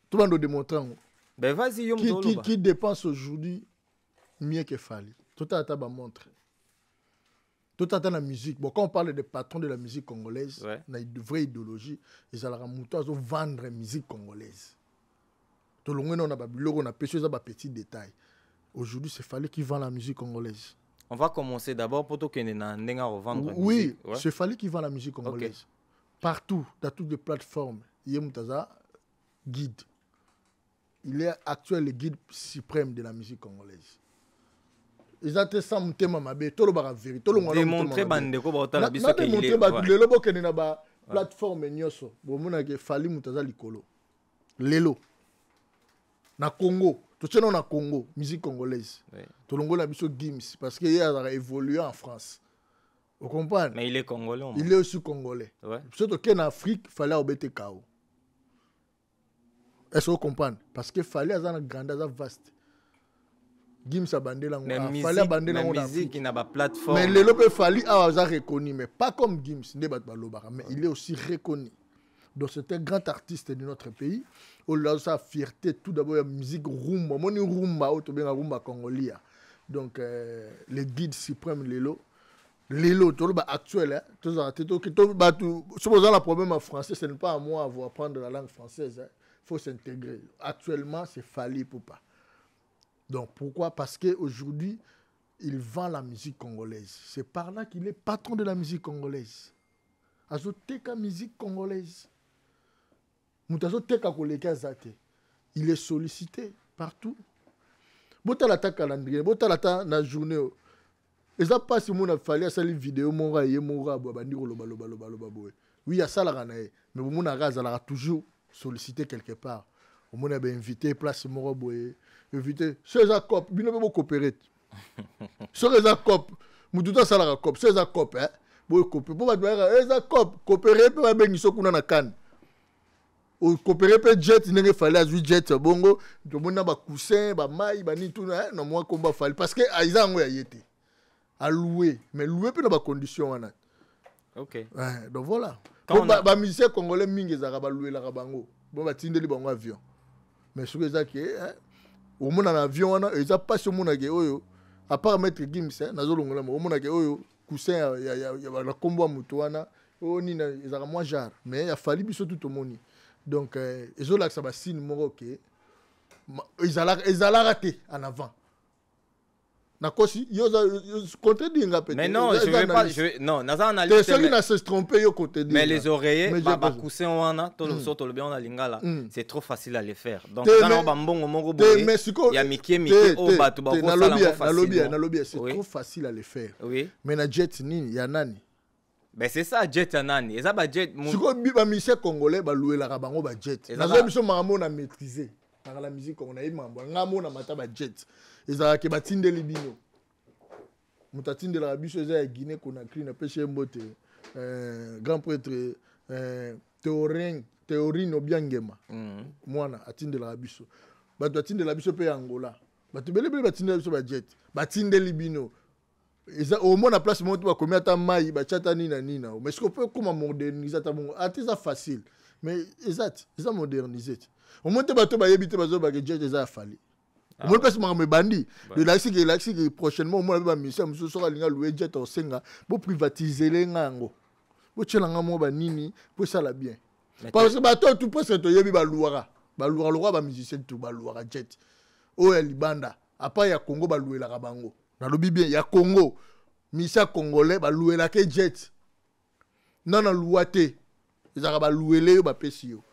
Tout le monde démontre. Ben vas-y, qui dépense aujourd'hui mieux que Fali. Tout le monde montre. Tout le temps la musique. Bon, quand on parle des patrons de la musique congolaise, on a une vraie idéologie. Ils ont vendre la musique congolaise. Tout le monde on a pêché des petits détails. Aujourd'hui, c'est Fali qui vend la musique congolaise. On va commencer d'abord pour que nous revendre. Oui, c'est Fali qui vend la musique congolaise. Okay. Partout, dans toutes les plateformes. Il y a guide. Il est actuel le guide suprême de la musique congolaise. Ils ont été sans monter ma bé, tout le monde a vérifié. Tout le monde a démontré bandeko ba otala biso que il est. Le lobo que na ba plateforme nyoso. Bo mona ke Fali mutaza likolo. Lelo. Na Congo. Tout le monde a Congo, musique congolaise. Tout le monde a biso Gims parce qu'il a évolué en France. Vous comprenez? Mais il est congolais. Il est aussi congolais. Surtout qu'en Afrique, il fallait obéir KO. Est-ce que vous comprenez? Parce qu'il fallait avoir une grandeur vaste. Gims a bandé la musique, il n'a pas plateforme. Mais le lobe fallait avoir reconnu, mais pas comme Gims, mais il est aussi reconnu. Donc c'est un grand artiste de notre pays. On a sa fierté tout d'abord la musique rumba. Moni rumba auto bien rumba congolais. Donc le guide suprême Lelo tout le actuel tout supposant le problème en français, ce n'est pas à moi à apprendre la langue française. Il faut s'intégrer. Actuellement, c'est Fali Poupa. Donc pourquoi? Parce qu'aujourd'hui, il vend la musique congolaise. C'est par là qu'il est patron de la musique congolaise. Azoteka musique congolaise. Il est sollicité partout. Botala ta calendrier, botala ta na journée. Et ça passe si mon a fallu à cette vidéo mon ra yemora bandi loba. Oui, à ça la ranae, mais mon a toujours sollicité quelque part. On a bien invité place mon boye, invité chez Jacob, bien pas coopérer. Chez Jacob, mututa ça la cop, chez Jacob hein. Boy coopérer, pour ba Jacob coopérer peut ba bengi sokuna na kan. Au coopérer peut jet il ne fallait à jet bongo to mona ba coussin ba mai ba ni tout non moi combat fallait parce que aiza ngo yete à louer mais louer peut dans ba condition wana. OK. Ouais, donc voilà. Bon ba musicien congolais mingi za ba louer la bango. Bon ba tindeli bango avion. Mais ce que ça qui au mona na avion wana eza pas sur mona ke oyo à part mettre Gims nazo longola mo mona ke oyo coussin ya la combo mutu wana o ni na eza moins jar mais il a fallu biso tout au monde. Donc, ils ont là que ça va signer mon ok. Ils allaient rater en avant. Nakosi, ils ont contredit un peu. Mais non, je vais pas. Non, Naza analyse. Ceux qui n'ont se trompé, ils ont contredit. Mais les oreillers, bah coussin wana, tout le sorte le bien on a lingala. C'est trop facile à les faire. Donc, quand on bambon au mongo boy, il y a Mickey au batu bako ça l'envoie facile. C'est trop facile à les faire. Oui. Mais na jet nini, il y a nani. Ben c'est ça jet anani. Et ça ba jet. Si quoi ba musicien congolais ba louer la rabango ba jet. Nazo biso maramo na maîtriser. Dans la musique on a mambo. Ngamo na mata ba jet. Ezala ke batindeli bino. Mutatindela biso za Guinée Conakry na pêche mbote. Grand prêtre Théorine Obiangema. Mwana atindela biso. Bato atindela biso pe Angola. Bato belebele batindela biso ba jet. Batindeli bino. Au moins, la place, on va combien de temps maï, bachata nina. Mais est-ce qu'on peut comment moderniser ça? C'est facile. Mais exact, c'est moderniser. Au moins, tu vas te habiter dans le jet déjà fallu. Au moins, parce que je me bandi. Le laxi prochainement, au moins, je vais me faire un louer jet au Senga pour privatiser les ngango. Pour que les nini pour ça la bien. Parce que tout peut se tenir à Louara. Louara, va musicien tout, Louara jet. Oh, el banda. Après, il y a Congo, louer la rabango. Dans le bien, il y a Congo. Misa congolais, bah louer la jet. Non, non, louaté. Ils ont loué les, bah pesio.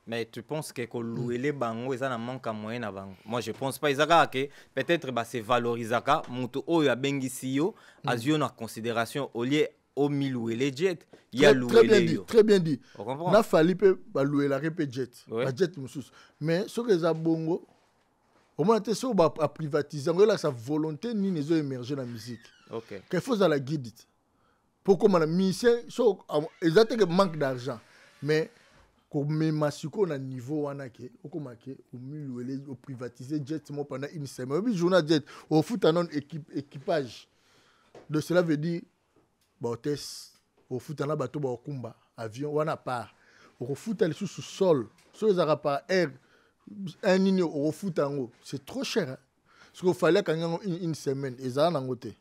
Mais tu penses que louer les bango, ils ont un manque à moyen avant. Moi, je pense pas. Ils ont que peut-être c'est valorisé. Mutu oyo a bengi siyo, azio na considération au lieu au louer les jets. Il y a louer les yo. Très bien dit. On n'a fallu pas louer la répé jet. La jet moussous. Mais ce que les bongo, au moins tu sais à privatiser. On a sa volonté ni les émerger dans la musique. Ok. Quelque chose à la guide. Pourquoi mon musicien, ils ont que manque d'argent, mais comme masuko na niveau wana ke okomake au privatiser jet pendant une semaine. Oui, journal jet au foot non équipage. Donc cela veut dire bautes au foot na bateau ba kumba avion wana part. Au foot aller sous sol, sur les pas air un ligne au foot en haut, c'est trop cher. Hein? Parce qu'il fallait quand une semaine et ça en côté.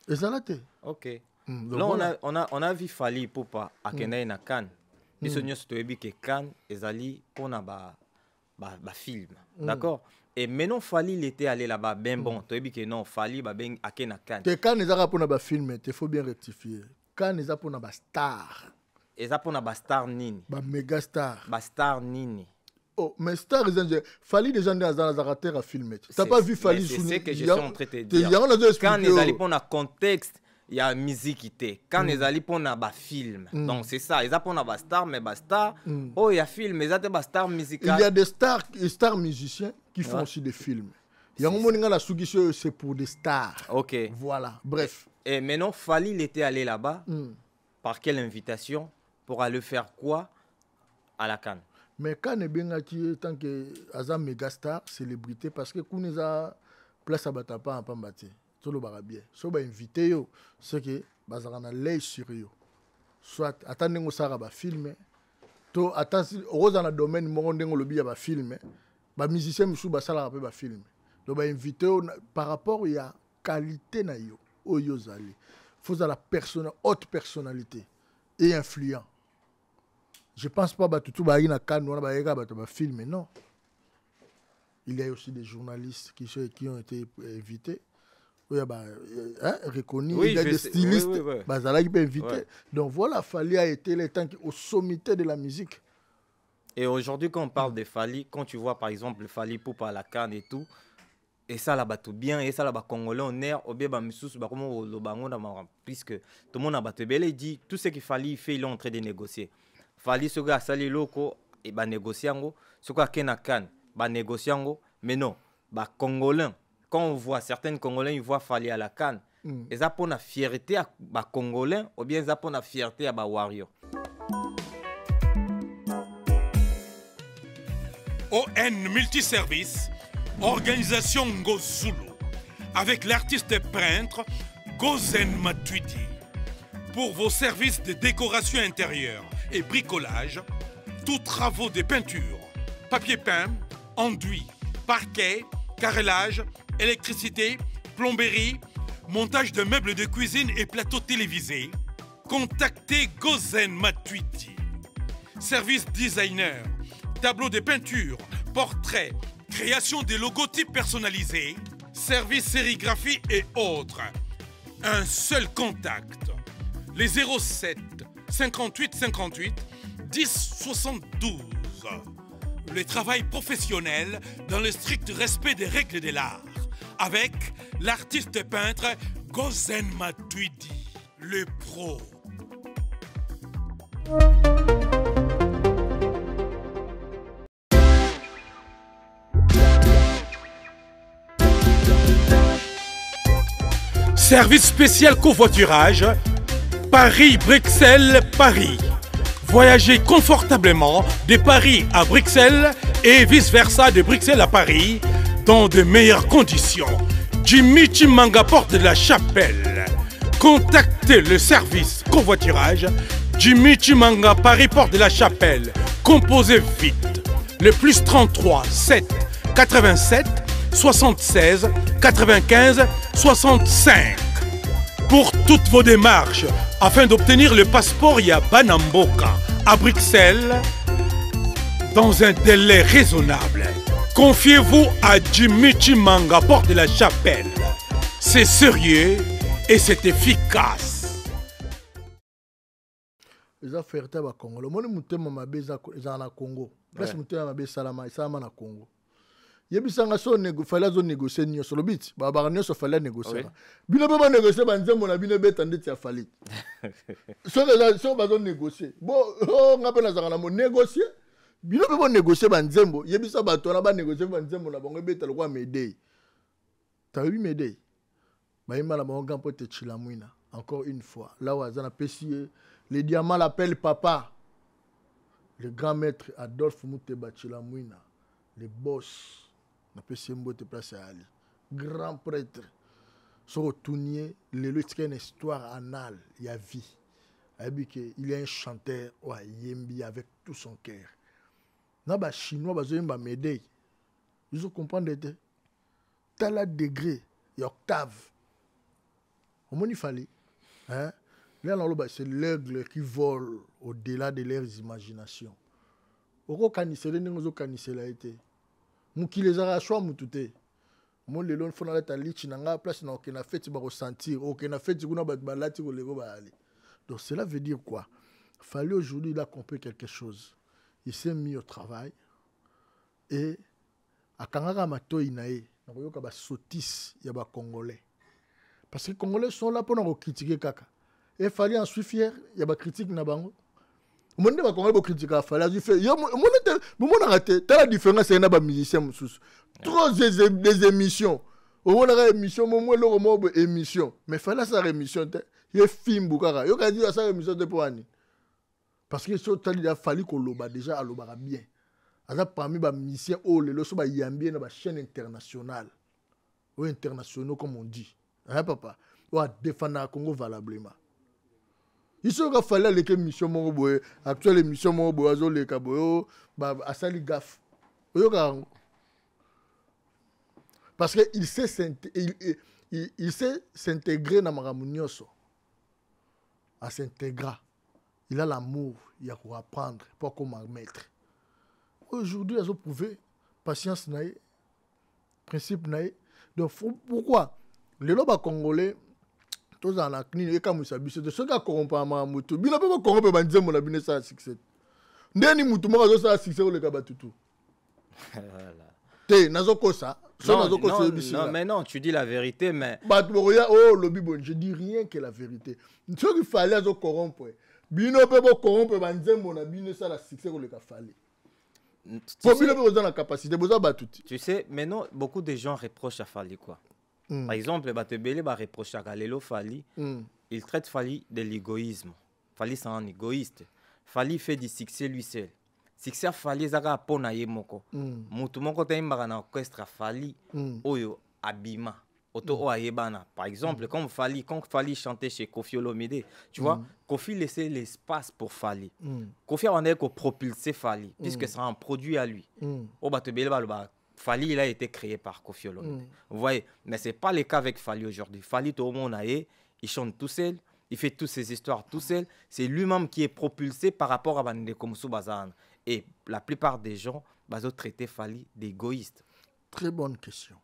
Et ça là t'es. OK. Là on a vu Fally Ipupa à Kenya na Cannes. Biso nyonso toyebi ke Cannes ezali pona ba film. D'accord? Et maintenant Fally il était allé là-bas ben bon, toyebi ke non Fally ba ben ake na Cannes. Te Cannes ezaka pona ba film, il faut bien rectifier. Cannes ezaka pona ba star. Eza pona ba star nini? Ba méga star. Ba star nini? Oh, mais star Fally déjà dans la terre à filmer. T'as pas vu Fally sous c'est ce que je suis en train de te dire. Cannes ezali pona contexte. Il y a musique qui était quand ils allaient pour na film donc c'est ça ils appellent na star mais star oh il y a film ils appellent star musical. Il y a des stars musiciens qui font aussi des films. Il y a un moment la soumission c'est pour des stars. OK, voilà, bref. Et maintenant Fally il était allé là-bas par quelle invitation pour aller faire quoi à la Cannes? Mais Cannes est bien acquis tant que Azam méga star célébrité parce que qu'on les a place à Batapa en Pambati. Tout le barabien. Si on invité yo, c'est que bazarana l'œil sur yo. Soit attendez ngo sara ba filmer. To attends rose dans le domaine mo ndengo lobi ya ba filmer. Ba musicien musu ba sala ba filmer. Donc ba invité par rapport ya qualité na yo oyo zali. Faut la personne haute personnalité et influent. Je pense pas ba tout ba ina kan wana ba yeka ba filmer non. Il y a aussi des journalistes qui ont été invités. Reconnu, il y a des stylistes, qui peuvent inviter. Donc voilà, Fally a été le temps au sommité de la musique. Et aujourd'hui, quand on parle de Fally, quand tu vois par exemple Fally Ipupa à la Cannes et tout, et ça là-bas tout bien, et ça là-bas congolais en air, ou bien puisque tout le monde a battu belle et dit tout ce qu'il Fally fait, il est en train de négocier. Fally, ce gars, Sali Loko, et bah négocier, ce gars qui est à Cannes, bah négocier, mais non, bah congolais. Quand on voit certains Congolais, ils voient Fally à la Cannes. Ils ont pour la fierté à Congolais ou bien ils ont pour la fierté à Wario. ON Multiservice, organisation Ngozulu, avec l'artiste peintre Gozen Matuidi. Pour vos services de décoration intérieure et bricolage, tous travaux de peinture, papier peint, enduit, parquet, carrelage, électricité, plomberie, montage de meubles de cuisine et plateaux télévisés, contactez Gozen Matuidi. Service designer, tableau de peinture, portrait, création de logotypes personnalisés, service sérigraphie et autres. Un seul contact. Les 07 58 58 10 72. Le travail professionnel dans le strict respect des règles de l'art. Avec l'artiste peintre Gozen Matuidi, le pro. Service spécial covoiturage, Paris-Bruxelles-Paris. Voyagez confortablement de Paris à Bruxelles et vice-versa de Bruxelles à Paris dans de meilleures conditions. Jimmy Chimanga, porte de la Chapelle. Contactez le service covoiturage Jimmy Chimanga, Paris, porte de la Chapelle. Composez vite. Le plus 33 7 87 76 95 65. Pour toutes vos démarches, afin d'obtenir le passeport Yabanamboka à Bruxelles, dans un délai raisonnable, confiez-vous à Jimmy Chimanga, porte de la Chapelle. C'est sérieux et c'est efficace. eza fierté ba Congolais moni mutema mabe eza na Congo place mutema mabe salama na Congo yebisanga so fallait zo négocier nyonso lo bit ba nyonso fallait négocier bino ba négocier ba nzembo na bino beta ndeti ya fali so ba zo négocier bon ngape na zanga na mo négocier bino ba négocier ba nzembo yebisa ba to na ba négocier ba nzembo na bango beta lo kwa Médéi t'as vu Médéi ba yima la bango gampo te Chilamwina encore une fois là où azana pesier les diamants l'appellent papa le grand maître Adolphe Muteba Chilamwina le boss na pesi mbote place à Ali grand prêtre so retournier le une histoire anale il y a vie il y a un chanteur ouais yembi avec tout son cœur na ba chinois ba zo yemba Médéi ils ont comprendre de tel degré et octave au moins il fallait hein là c'est l'aigle qui vole au-delà de leurs imaginations oko kanisele ningo kanisela été mukile za choix mutute mon lelo fona la lichi nanga place na okena fête ba ressentir okena fête kuna ba balati ko lego ba ali donc cela veut dire quoi fallait aujourd'hui il a compris quelque chose il s'est mis au travail et akangaka matoi nae na koyoka ba sotis ya ba Congolais parce que les Congolais sont là pour nous critiquer kaka et fallait en suivre fier ya ba critique na bango monde ba Congolais bo critiquer fallait du fait yo mon raté t'as la différence c'est na ba musicien mususu trop des émissions on a émission mo le romo émission mais fallait ça émission ye film bukara yo ka dit ça émission de pour ani parce que so tali a fallu ko loba déjà a loba bien aza parmi ba musicien o le so ba yambie na ba chaîne internationale ou internationaux comme on dit hein papa ou a défendre Congo valablement il se fallait les mission mo boye actuelle émission mo boye zo le kaboyo ba asali gaf yo ka parce que il sait s'intégrer dans Maramunioso à s'intégrer il a l'amour il a quoi apprendre pas comment mettre aujourd'hui ils ont prouvé patience naïe principe naïe donc pourquoi les lobes congolais tous en la cnine et comme ça biso de ceux qui corrompent Maramutu bino pas corrompre ba nzembo na bino ça succès ndeni mutu mo zo ça succès le kabatutu voilà te nazoko ça non, mais non, tu dis la vérité, mais... Oh, lobby bon, je dis rien que la vérité. Ce qu'il fallait, c'est corrompre. Bino peut pas corrompre, bino ça la succès qu'on le fallait. Pour bino peut dans la capacité, besoin battu. Tu sais, maintenant, beaucoup de gens reprochent à Fali quoi. Par exemple, Batebele reproche à Galelo Fali. Il traite Fali de l'égoïsme. Fali c'est un égoïste. Fali fait du succès lui seul. Succès Fali zaka pona ye moko. Mutu moko ta imbaka na orchestre Fali oyo abima. Auto o ayebana. Par exemple, quand Fali chantait chez Kofi Olomide, tu vois, Kofi laissait l'espace pour Fali. Kofi a demandé qu'on propulser Fali puisque c'est un produit à lui. Au Batebele Fali il a été créé par Kofi Olomide. Vous voyez, mais c'est pas le cas avec Fali aujourd'hui. Fali tout le monde il chante tout seul. Il fait toutes ses histoires tout seul. C'est lui-même qui est propulsé par rapport à Bande Komsou Bazan. Et la plupart des gens ont traité Fali d'égoïste. Très bonne question.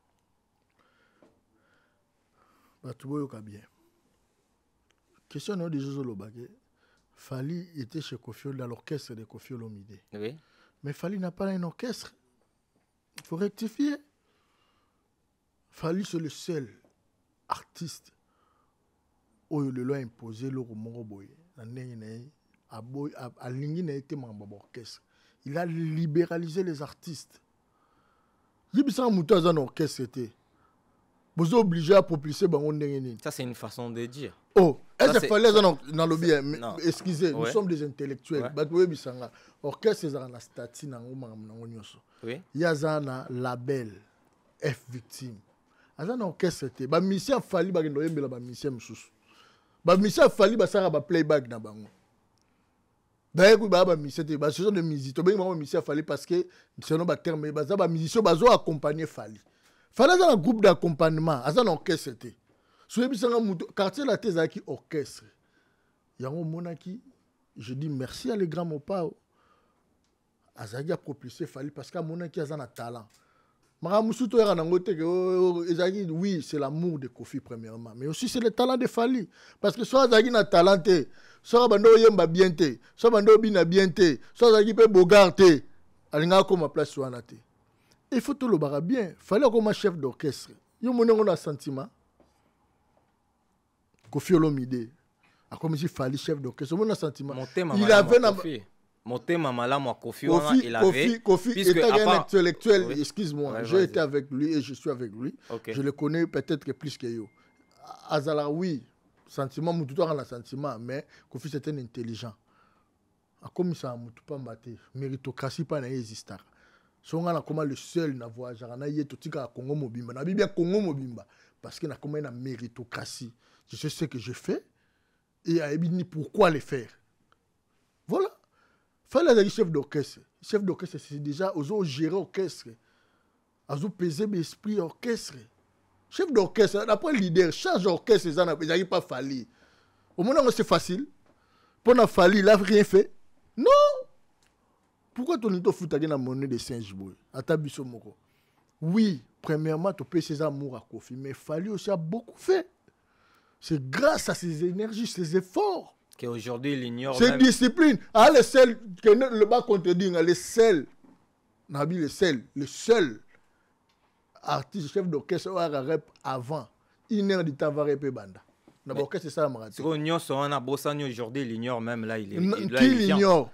Bien. Question non de Jozo Lobagé. Fali était chez Kofi Olomide, dans l'orchestre de Kofi Olomide. Oui. Mais Fali n'a pas un orchestre. Il faut rectifier. Fali c'est le seul artiste où le loi imposé le roman boy. Il a libéralisé les artistes. Il y a un orchestre. Vous êtes obligé à propulser. Ça, c'est une façon de dire. Oh, est-ce qu'il fallait dans le bien? Excusez, nous sommes des intellectuels. Orchestre, c'est un statut. Il y a un label F victime. Il y a un orchestre. Il y a un mission Fali. Il y a un mission Fali. Il y a un playback. Ce sont des musiciens. Parce que c'est un terme. Les musiciens ont accompagné Fali. Fali a un groupe d'accompagnement. Il y a un orchestre. Si vous avez un quartier la thèse qui orchestre, il y a un monaki. Je dis merci à les grands Mopao. Azagi a propulsé Fali parce qu'il y a un monaki a un talent. Oui, c'est l'amour de Kofi premièrement, mais aussi c'est le talent de Fali. Parce que soit Zagi na talenté, soit Bando Yemba bien té, soit Bando Bina bien té, soit Zagi peut bogarté, alinga comme place soanate. Il faut tout le barra bien. Fallait comme chef d'orchestre. Yo mon a sentiment. Kofi Olomide. A comme si Fali chef d'orchestre, mon sentiment. Il avait Motema Malamu Kofi, il avait. Kofi était un intellectuel, oui. Excuse-moi, Ouais, j'ai été avec lui et je suis avec lui. Okay. Je le connais peut-être que plus que yo. Azala, oui, sentiment, Moutoutou a un sentiment, mais Kofi c'était un intelligent. A comme ça, Moutoupa Mbate, méritocratie pas n'existe. Son gars comment le seul n'a voyagé, n'a yé tout à Congo Mobimba, n'a bien Congo Mobimba, parce qu'il a comme une méritocratie. Je sais ce que je fais et a dit pourquoi le faire. Voilà. Fallait être chef d'orchestre. Chef d'orchestre, c'est déjà aux gérer orchestre. Aux peser l'esprit orchestre. Chef d'orchestre, d'après le leader, charge d'orchestre, ça n'a pas fallu. Au moment où c'est facile, pour n'a fallu, il n'a rien fait. Non! Pourquoi ton ito fout la monnaie de Saint-Giboué? À ta moko. Oui, premièrement, tu peux ses amours à Kofi, mais Fali aussi a beaucoup fait. C'est grâce à ses énergies, ses efforts. Qu'aujourd'hui, il ignore. C'est même... discipline. Ah, le seul, que le bas contredit, le seul, Nabi, le seul artiste, chef d'orchestre, rap avant, 1 heure de temps, va répéter banda. D'abord, qu'est-ce que ça m'a raté? Aujourd'hui, il ignore même là. Qui l'ignore?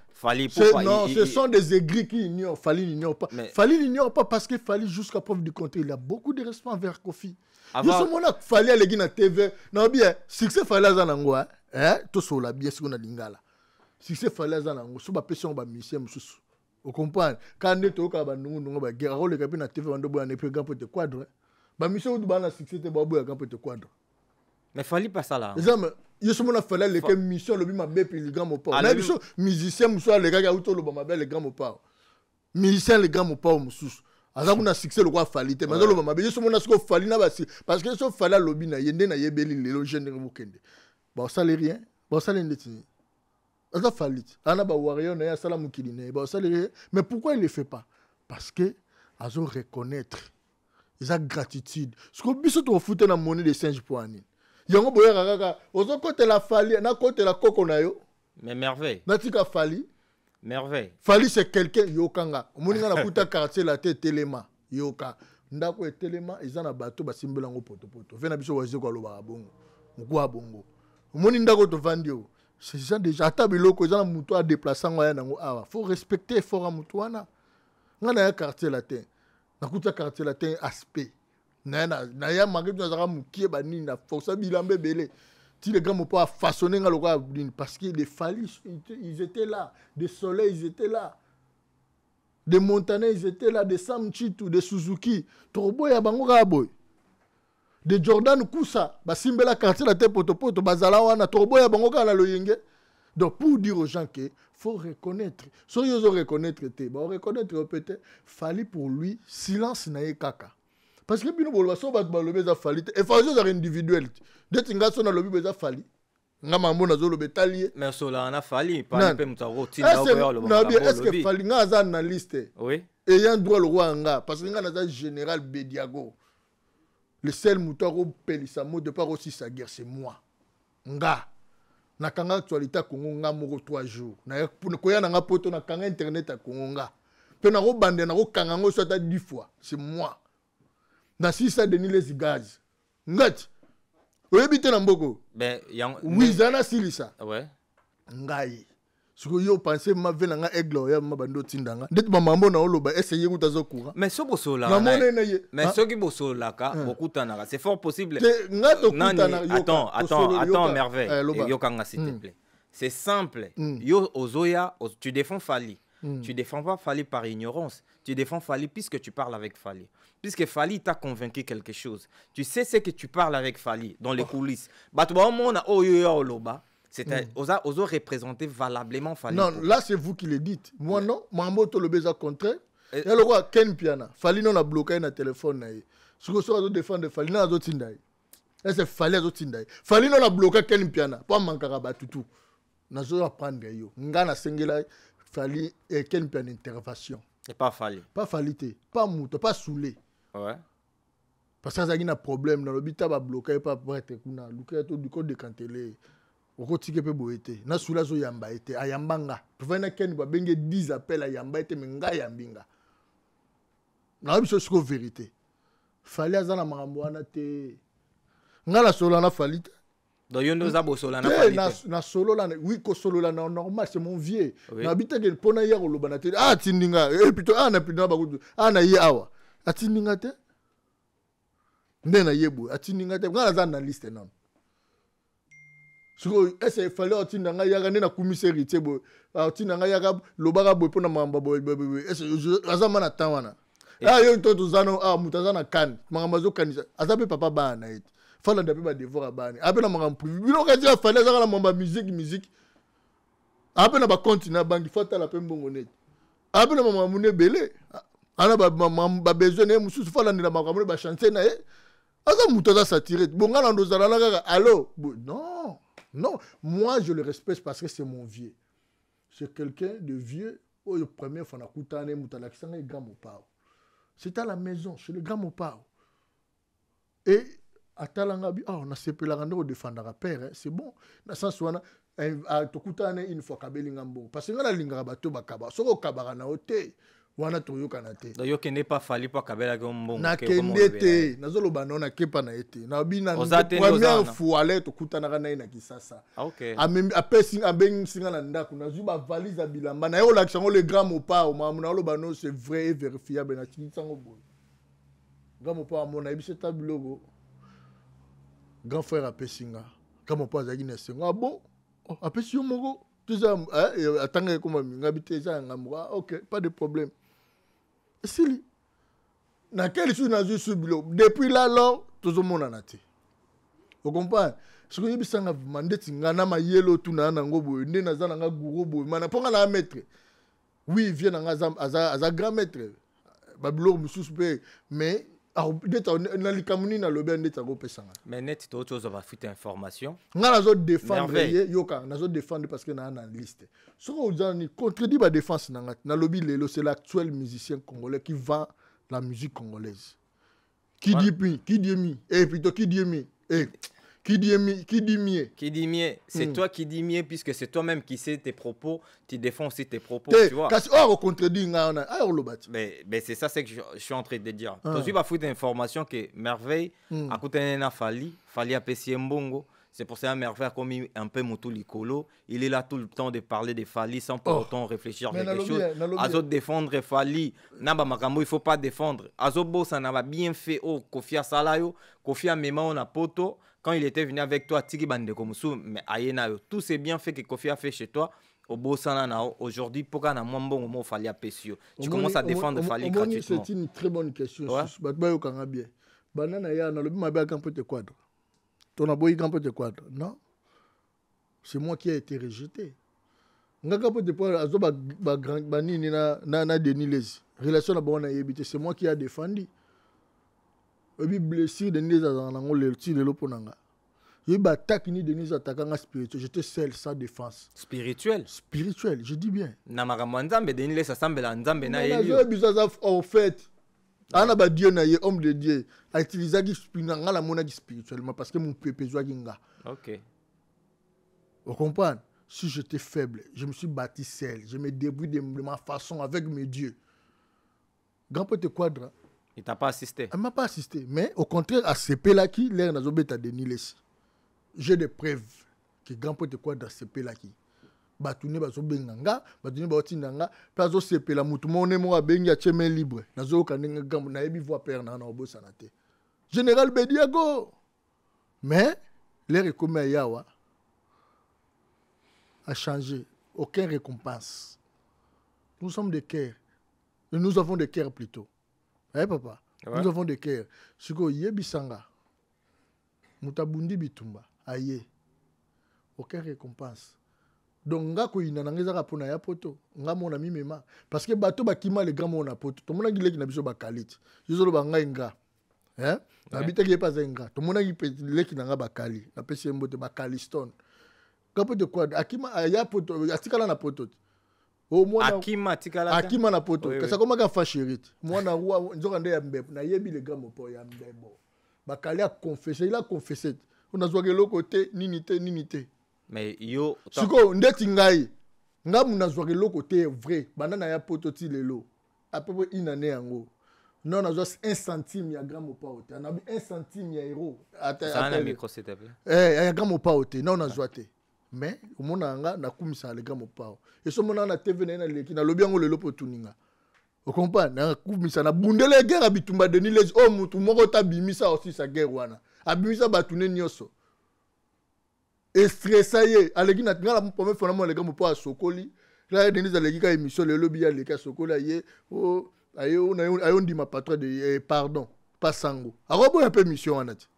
Non, ce sont des aigris qui ignorent. Fali n'ignore pas. Mais... Fali n'ignore pas parce que Fali, jusqu'à preuve du contraire, il a beaucoup de respect envers Kofi. Avant... Fali à l'église na TV. Non, bien, succès Fali à Zanangoa. Tout ça, là, bien sûr, on a l'ingala. Succès Fali à Zanangoa. Si on a péché, on va misser, vous comprenez? Quand on est au cas où on va guerre, on a na TV, on doit aller grand pour te quadre. Bah, mission, on doit aller succès, on doit aller grand pour te quadre. Mais Fali pas ça là. Je suis allé à la mission, le bima bébé, les grands mots. La mission, musicien, les gars, qui ont le les grands mots. Musicien, les grands mots, moussous. Alors, on a succès le roi Fali. Mais je suis allé à Fali, parce que je suis allé à l'objet, il y a des logiciels de Mokende. Bon, ça n'est rien. Bon, ça n'est rien. Ça Fali. On a warrior, on a salam kiline. Bon, ça n'est rien. Mais pourquoi il ne le fait pas? Parce que, ils ont reconnaître. Ils ont gratitude. Ce qu'on peut se foutre dans la monnaie de singe pour Anine. Yango boya kaka ozo côté la Fali na côté la koko na yo mais merveille natika Fali merveille Fali c'est quelqu'un yokanga omoninga na kuta quartier la tête telema yoka ndako telema izana bato basimbela ngo poto fe na biso waze ko loba bongo mukwa bongo omoni ndako to vandio c'est ça déjà tabiloko izana muto a déplacer ngo ya nango awa faut respecter fort muto wana ngana ya quartier la tête na kuta quartier la tête aspect na ya mangi tu azaka mukie bani na força bilambe belé ti les grands pas façonner nga lokwa parce que les Fali ils étaient là, des Soleil ils étaient là, des Montanais ils étaient là, des Sam Chitu, des Suzuki Torboy ya bango ka boy, de Jordan Kousa basimbela quartier la tête poto bazala wana Torboy ya bango ka la loyenge. Donc pour dire aux gens que faut reconnaître, so yo reconnaître te ba reconnaître peut-être Fali pour lui silence na ye kaka. Parce que bino bolwa so bat balobe za Fali et fazo za individuel d'être ngaso na lobi beza Fali nga mambo na zo lobe talier mais so la na Fali pas pe mutaro tinda ko lo ba est-ce que Fali nga za na liste oui et y a un droit le roi nga parce que nga na za général Bediago le seul mutaro pelisa mo de par aussi sa guerre c'est moi nga na kanga actualité Congo nga moko 3 jours na ko ya na nga poto na kanga internet à Congo nga pe na ko bande na ko kanga ngo soit 10 fois c'est moi. Na si ça Denis les gaz ngati oyebite na mboko ben oui zana silisa ouais ngai siko yo penser ma vela nga aigle ya mabando tindanga ndet mamambo na oloba essayer kutazo courant mais so bosola mais so ki bosola ka bokutana c'est fort possible ngato kutana attends merveille yokanga s'il te plaît c'est simple yo ozoya tu défends Fali. Tu défends pas Fali par ignorance. Tu défends Fali puisque tu parles avec Fali. Puisque Fali t'a convaincu quelque chose. Tu sais ce que tu parles avec Fali dans les coulisses. C'est oso représenter valablement Fali. Non, là c'est vous qui le dites. Moi non, Mambo to le beza contraire. Et le roi Ken Piana. Fali non a bloqué na téléphone. Ce que ça doit défendre Fali non a zotindaï. Et c'est Fali a zotindaï. Fali non a bloqué Ken Piana. Pas mankara batutu. Nazo apprendre yo. Ngana sengela Fali et quelle peine intervention. Et pas Fali. Pas Falité, pas Mouto, pas Soulé. Ouais. Parce que ça a un problème dans le but de bloquer pas prêtre kuna luka to du code de cantele okotike pe boete na sula zo yamba ete ayambanga puvana ken ba benge 10 appels à yamba ete menga yambinga na biso siko vérité fallait azana makambo wana te ngala solo na falite donc yondo za bo solo na falite na solo la oui ko solo la normal c'est mon vieux na bita ke pona ya ko lobana te tindinga et plutôt na pina ba ko na ye awa atindinga te ndena yebu atindinga te ngala za na liste non siko ese fallait atindanga ya na commissaire te bo atindanga ya lobaka bo pona mamba bo ese azama na tawana yo to zano mutazana kan mangamazo kanisa azabe papa bana eti fala ndape ba devoir bana apena mangam privé bino kazi fallait zaka na mamba musique apena ba compte na banki fata la pembongo net apena mama mune belé ana ba besoin ne mususu fala ndila makamune ba chanter na aza mutaza satire bongana ndozala na kaka allo non moi je le respecte parce que c'est mon vieux c'est quelqu'un de vieux au premier fois na kutane mutala kisanga grand mopao c'est à la maison chez le grand mopao et atalanga bi on a sepelanga ndo défendre père c'est bon na sens wana to kutane une fois kabelinga mbo parce que ngala linga bato bakaba soko kabara na hotel wana toyoka na te donc yoke n'est pas fallu pour kabela ko mbongo na kendete nazolo bano na kepa na ete na bina première fois aller to kutana kana na kisasa OK apesi abeng singa na ndako na zuba valise ya bilamba na yo l'action le grand mopa o mamu na lo bano c'est vrai et vérifiable na tsango bo grand mopa mo na ibise tabulogo grand frère apesinga grand mopa azaki na senga bon apesi yo moko tuza atanga ko maminga biteza ngamwa OK pas de problème. Sili na quel chose na juste bilo depuis là alors tout le monde en a été vous comprenez ce que yebisa nga mandeti ngana ma yelo tuna na ngobo nde na zana nga guro bo mana ponga na maître oui vient na aza grand maître babilo mususu pe mais d'être na likamuni na lobe ndeta go pesanga mais net to autre chose va fuite information nga na zo défendre yoka na zo défendre parce que na liste ce qu'on dit contredit ba défense na lobby lelo c'est l'actuel musicien congolais qui vend la musique congolaise qui dit mi et plutôt qui dit mi et qui dit mieux c'est toi qui dis mieux puisque c'est toi-même qui sais tes propos tu défends aussi tes propos tu vois parce contredit nga na mais c'est ça c'est que je suis en train de dire toi tu vas foutre information que Merveille a coûté na fali a pesi mbongo c'est pour ça que Merveille a commis un peu moto likolo il est là tout le temps de parler de Fali sans pour autant réfléchir à quelque chose azo défendre Fali naba makambo il faut pas défendre azo bossa na bien fait Kofia Salayo Kofia Mema on a poto quand il était venu avec toi Tiki Bandekomusu mais ayena tout c'est bien fait que Kofi a fait chez toi au Bossana nao aujourd'hui pourquoi na mwambongo mo Fali a pesio tu commences à défendre Fali gratuitement c'est une très bonne question batbayo kanga bien banana ya na lobi mabe akampo te quadre ton aboyi kampo te quadre non c'est moi qui a été rejeté ngaka po te poa azo ba grand banini na Denis Les relation na bona yebité c'est moi qui a défendu obi blessure de Denis azana ngo le ti le loponanga yeba attaque ni Denis attaquant spirituel j'étais seul sans défense spirituel je dis bien na makambo nzambe Denis Les asambela nzambe na elio na bizaza en fait ana ba Dieu na ye homme de Dieu a utilisé qui spirituellement la monnaie spirituellement parce que mon pépé joa ginga OK vous comprenez si j'étais faible je me suis bâti seul je me débrouille de ma façon avec mes dieux grand pote quadra il t'a pas assisté elle m'a pas assisté mais au contraire à CP là qui l'air na zobeta Denis Les j'ai des preuves que grand pote quadra CP là qui batune bazo benganga batune baotindanga pazo CP la mutu mone mo abengi a chemin libre nazo kanenga gambo na yebi voix père na obosana te général Bediago mais l'air est comme yawa a changé aucune récompense nous sommes des cœurs nous avons des cœurs plutôt papa nous avons des cœurs siko yebisanga mutabundi bitumba aye aucune récompense donc nga ko ina nangeza ka pona ya poto nga mona mimema parce que bato bakima le grand mona poto to mona gileki na biso bakaliti yozolo banga inga na bitaki pas inga to mona gileki na nga bakali na pesi mbote bakali stone kapo de quoi akima ya poto atikala na poto Oh, moi, Akima tikala. Akima na poto. Oui, oui. Ça comment fa chérite. Moi na roi nzokande ya mbebo. Na yebi le gars mopo ya mbebo. Bakali a confessé, il a confessé. On a joué le côté ninité. Mais yo Siko ndeti ngai. Ngamu na joué le côté vrai. Banana ya poto ti lelo. À peu près une année yango. Non, on a joué 1 centime ya grand mopo ote. On a 1 centime ya euro. ça un micro s'il te plaît. Ya grand mopo ote. Non, on a joué te. Mais au mona nga na kumisa le grand mopo. Et ce mona na TV na leki na lobi yango lelo potuninga. Vous comprenez? Na kumisa na bundele guerre bitumba Denis les oh mutu moko ta bimisa aussi sa guerre wana. Abimisa batune nyoso. Et stressé aleki na ngala première fois na le gars mopo a sokoli. Là Denis aleki ka émission le lobby ya le ka sokola ye oh ayo ndi ma patron de pardon pas sango. Arobo un peu mission wana ti.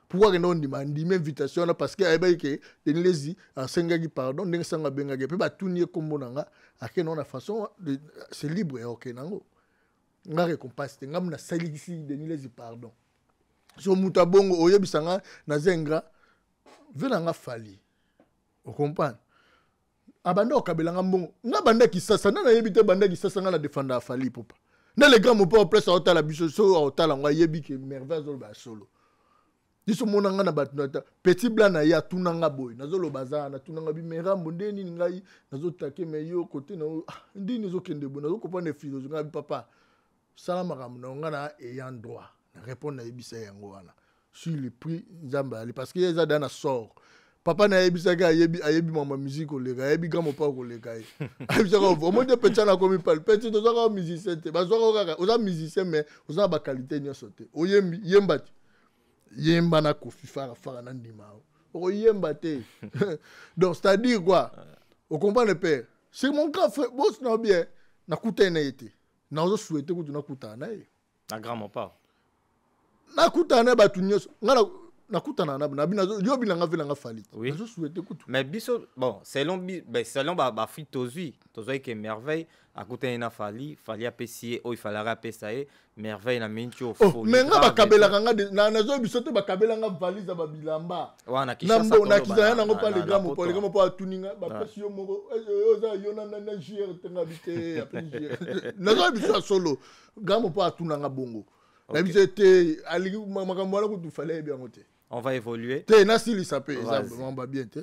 Pourquoi que non dit invitation là parce que ay que Denis lezi en sengaki pardon ndenge sanga bengaki pe batuni kombo nanga ake non na façon c'est libre OK nango. Nga récompense ngam na salisi Denis lezi pardon. So muta bongo oyebisanga na zenga venanga fali. Vous comprenez? Abanda okabelanga mbongo. Nga banda kisasa na yebite banda kisasa nga na défendre fali popa. Na les grands mo pas place à la biso so otala nga yebi ke merveille ba solo. Diso monanga na batunata petit blanc na ya tunanga boy nazolo bazana tunanga bimera mondeni ngai nazo take meyo côté na ndini zo kende bo nazo comprendre philosophie nga papa salama kamna nga na ayant droit répondre na yebisa yango wana sur le prix nzamba parce que yeza dana sort papa na yebisa ga ayebi mama musique o lega yebi gamo pa ko lega ayebisa ko au moins petit na komi pal petit to za musicien te bazo ka oza musicien mais oza ba qualité nyoso te oyembi yemba yemba na kofi fara na ndima o yemba te donc c'est-à-dire quoi on comprend le père c'est mon cas frère boss na bien na kutana été na ozo souhaiter ko na kutana na grand mon pas na kutana ba tunyoso ngala na kutana na bina yo bina nga vela nga fali oui. Nazo souhaiter ko mais biso bon selon ba fit tozui que merveille à côté na fali a pesier o il fallait pessayer merveille na mincho fo mais nga bakabela nga na nazo biso te bakabela nga valise ba bilamba wana kisha sa na kizana nango pa le gamo pa tuninga ba pesi yo moko oza yo na GR te ngabite après GR nazo biso solo gamo pa tunanga bongo na biso te ali makambo la ko tu fallait bien ngote. On va évoluer. Te na sili sapé exemple on va bien te.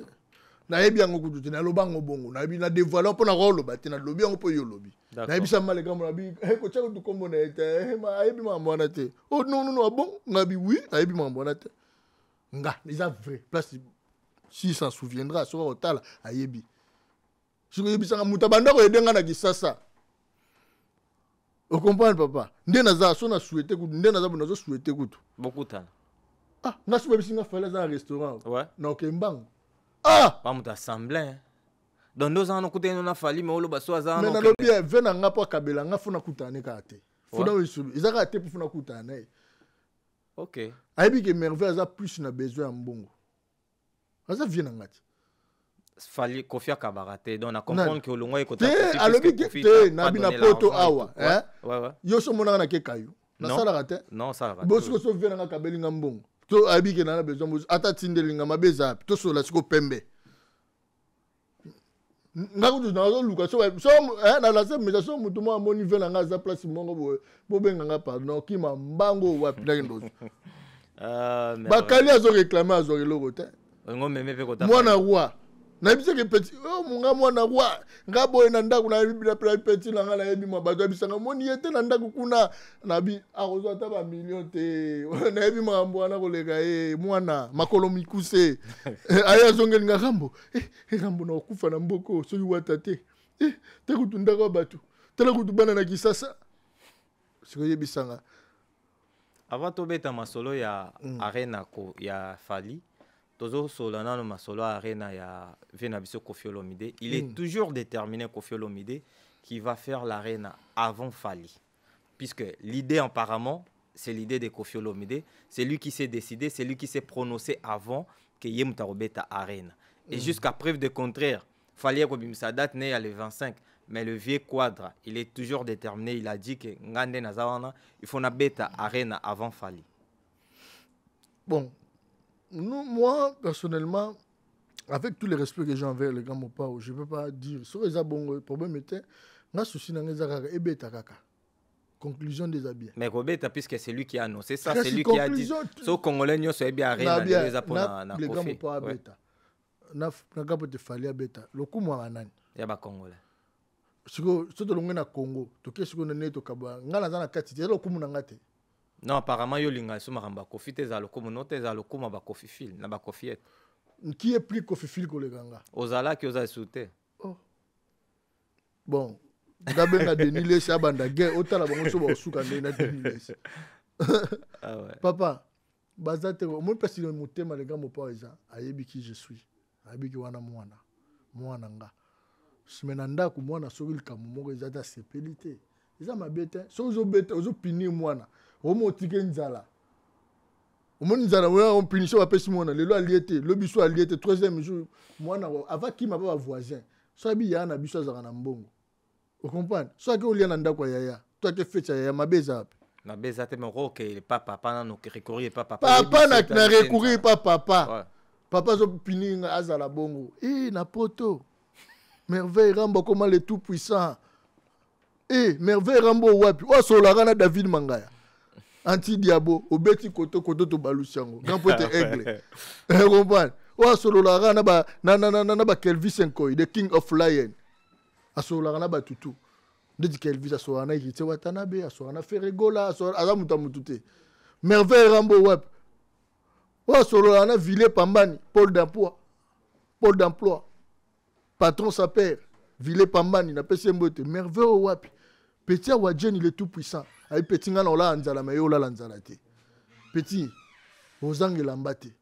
Na yebi yango kutu na lobango bongo na yebi na dévoiler pour na rolo ba te na lobi yango po yo lobi. Na yebi sa male gamo na bi ko tshaka tu kombo na ete ma yebi mambo na te. Oh non bon ngabi oui na yebi mambo na te. Nga les a vrai place si s'en souviendra sur hôtel a yebi. Si ko yebi sa mutabanda ko edenga na kisasa. Vous comprenez papa? Ndena za so na souhaiter kutu ndena za bonazo souhaiter kutu. Beaucoup temps. Ah, nga souhaiter singa fallait dans un restaurant. Ouais. Na Kembang. Ah, pas muta assemblée. Dans 2 ans on coûte na fali mais olo baso za mais na lobi vena nga po kabela nga funa kutane ka te. Funa wisu. Izaka te pour funa kutane. OK. Aibi ke merveille a plus na besoin mbongo. Asa vient ngati. Fali kofia kabarate donc on comprend que le ngoy kota te alobi te na bina poto awa ouais yo so mona na ke kayu na sala rate non ça va bosko so vena na kabeli nga mbongo to abi ke na besoin mo ata tindeli nga mabeza to so la siko pembe ngaku na zo luka so na la se meza so mutu mo amoni vena nga za place mongo bo benga nga pardon ki mambango wa pila ndozo bakali azo réclamer azo reloko te ngo meme pe kota mwana roi na bisa ke petit munga mwana roi nga boy na ndaku na bibila petit na nga na yebi mabazo bisanga moni yete na ndaku kuna na bi arozo ata ba million te na yebi mambo na kolega mwana makolo mikuse aya zongeli nga rambo rambo na kufa na mboko so yuwata te te kutunda ko batu te la kutubana na kisasa siko yebisanga avant to beta masolo ya arena ko ya fali tozo solana no masolo arena ya vena biso Koffi Olomide il est toujours déterminé Koffi Olomide qui va faire l'arena avant Fali puisque l'idée apparemment c'est l'idée de Koffi Olomide c'est lui qui s'est décidé c'est lui qui s'est prononcé avant que Yemuta Robeta arena et jusqu'à preuve de contraire Fali ko bimisa date né le 25 mais le vieux quadre il est toujours déterminé il a dit que ngande nazawana il faut na beta arena avant Fali bon. Moi, personnellement, avec tout le respect que j'ai envers les gars Mopao, je ne peux pas dire. Sur les abons, le problème était, na souci na ngezaka ebeta kaka. Conclusion des habits. Mais Robert, puisque c'est lui qui a annoncé ça, Qu'est-ce c'est lui que qui a dit. conclusion, So Congolais n'y sont bien rien les apôts na les gars Kofi. Mopao abeta. Na kapote fali abeta. Le coup moi nani. Ya ba Congolais. Siko soto longa na Congo. To kesu ko neto kaba. Ngala zana kati. Le coup na ngate. Non, apparemment yo linga so maramba Kofi te za le coup no te za le coup ma ba Kofi fil na ba Kofi. Qui est plus Kofi fil que le ganga? Ozala qui osa souté. Oh. Bon. Gabenga Denile si abanda guerre otala bango so ba suka na Denile. Ah ouais. Papa, bazate mo pesi le motema le gars Mopao eza ayebi qui je suis. Ayebi ki wana mwana nga. Simena ndako mwana soki likambo moko eza ta sepelite. Eza mabete. So ozo pini mwana. Omo tike nzala. Omo nzala wona on pinisho ba pesi mwana lelo aliete, lo biso aliete troisième jour mwana ava ki ma ba voisin. So abi ya na biso azaka na mbongo. Vous comprenez? Soit que vous avez un endroit yaya, toi qui fais ça, ma beza. Ma beza te me roque papa na recourir papa. Papa na recourir papa. Papa zo pini azala bongo. Na poto. Merveille Rambo comment le tout puissant. Merveille Rambo wapi. O solara na David Mangaya. Anti diabo obeti koto to balusiango. Grand poète aigle. Vous comprenez? O solara na ba Kelvis Nkoy, the king of lion. Asola na batutu ndeti Kelvis asola na ikite Watanabe asola na Ferregola asola azamuta mutute Merveille Rambo wap asola na Ville Pambani Pôle d'emploi patron sa père Ville Pambani na pesi mbote Merveille wap petit Wadjen il est tout puissant ay petit ngana ola nzala mayo ola nzala te petit ozangela mbate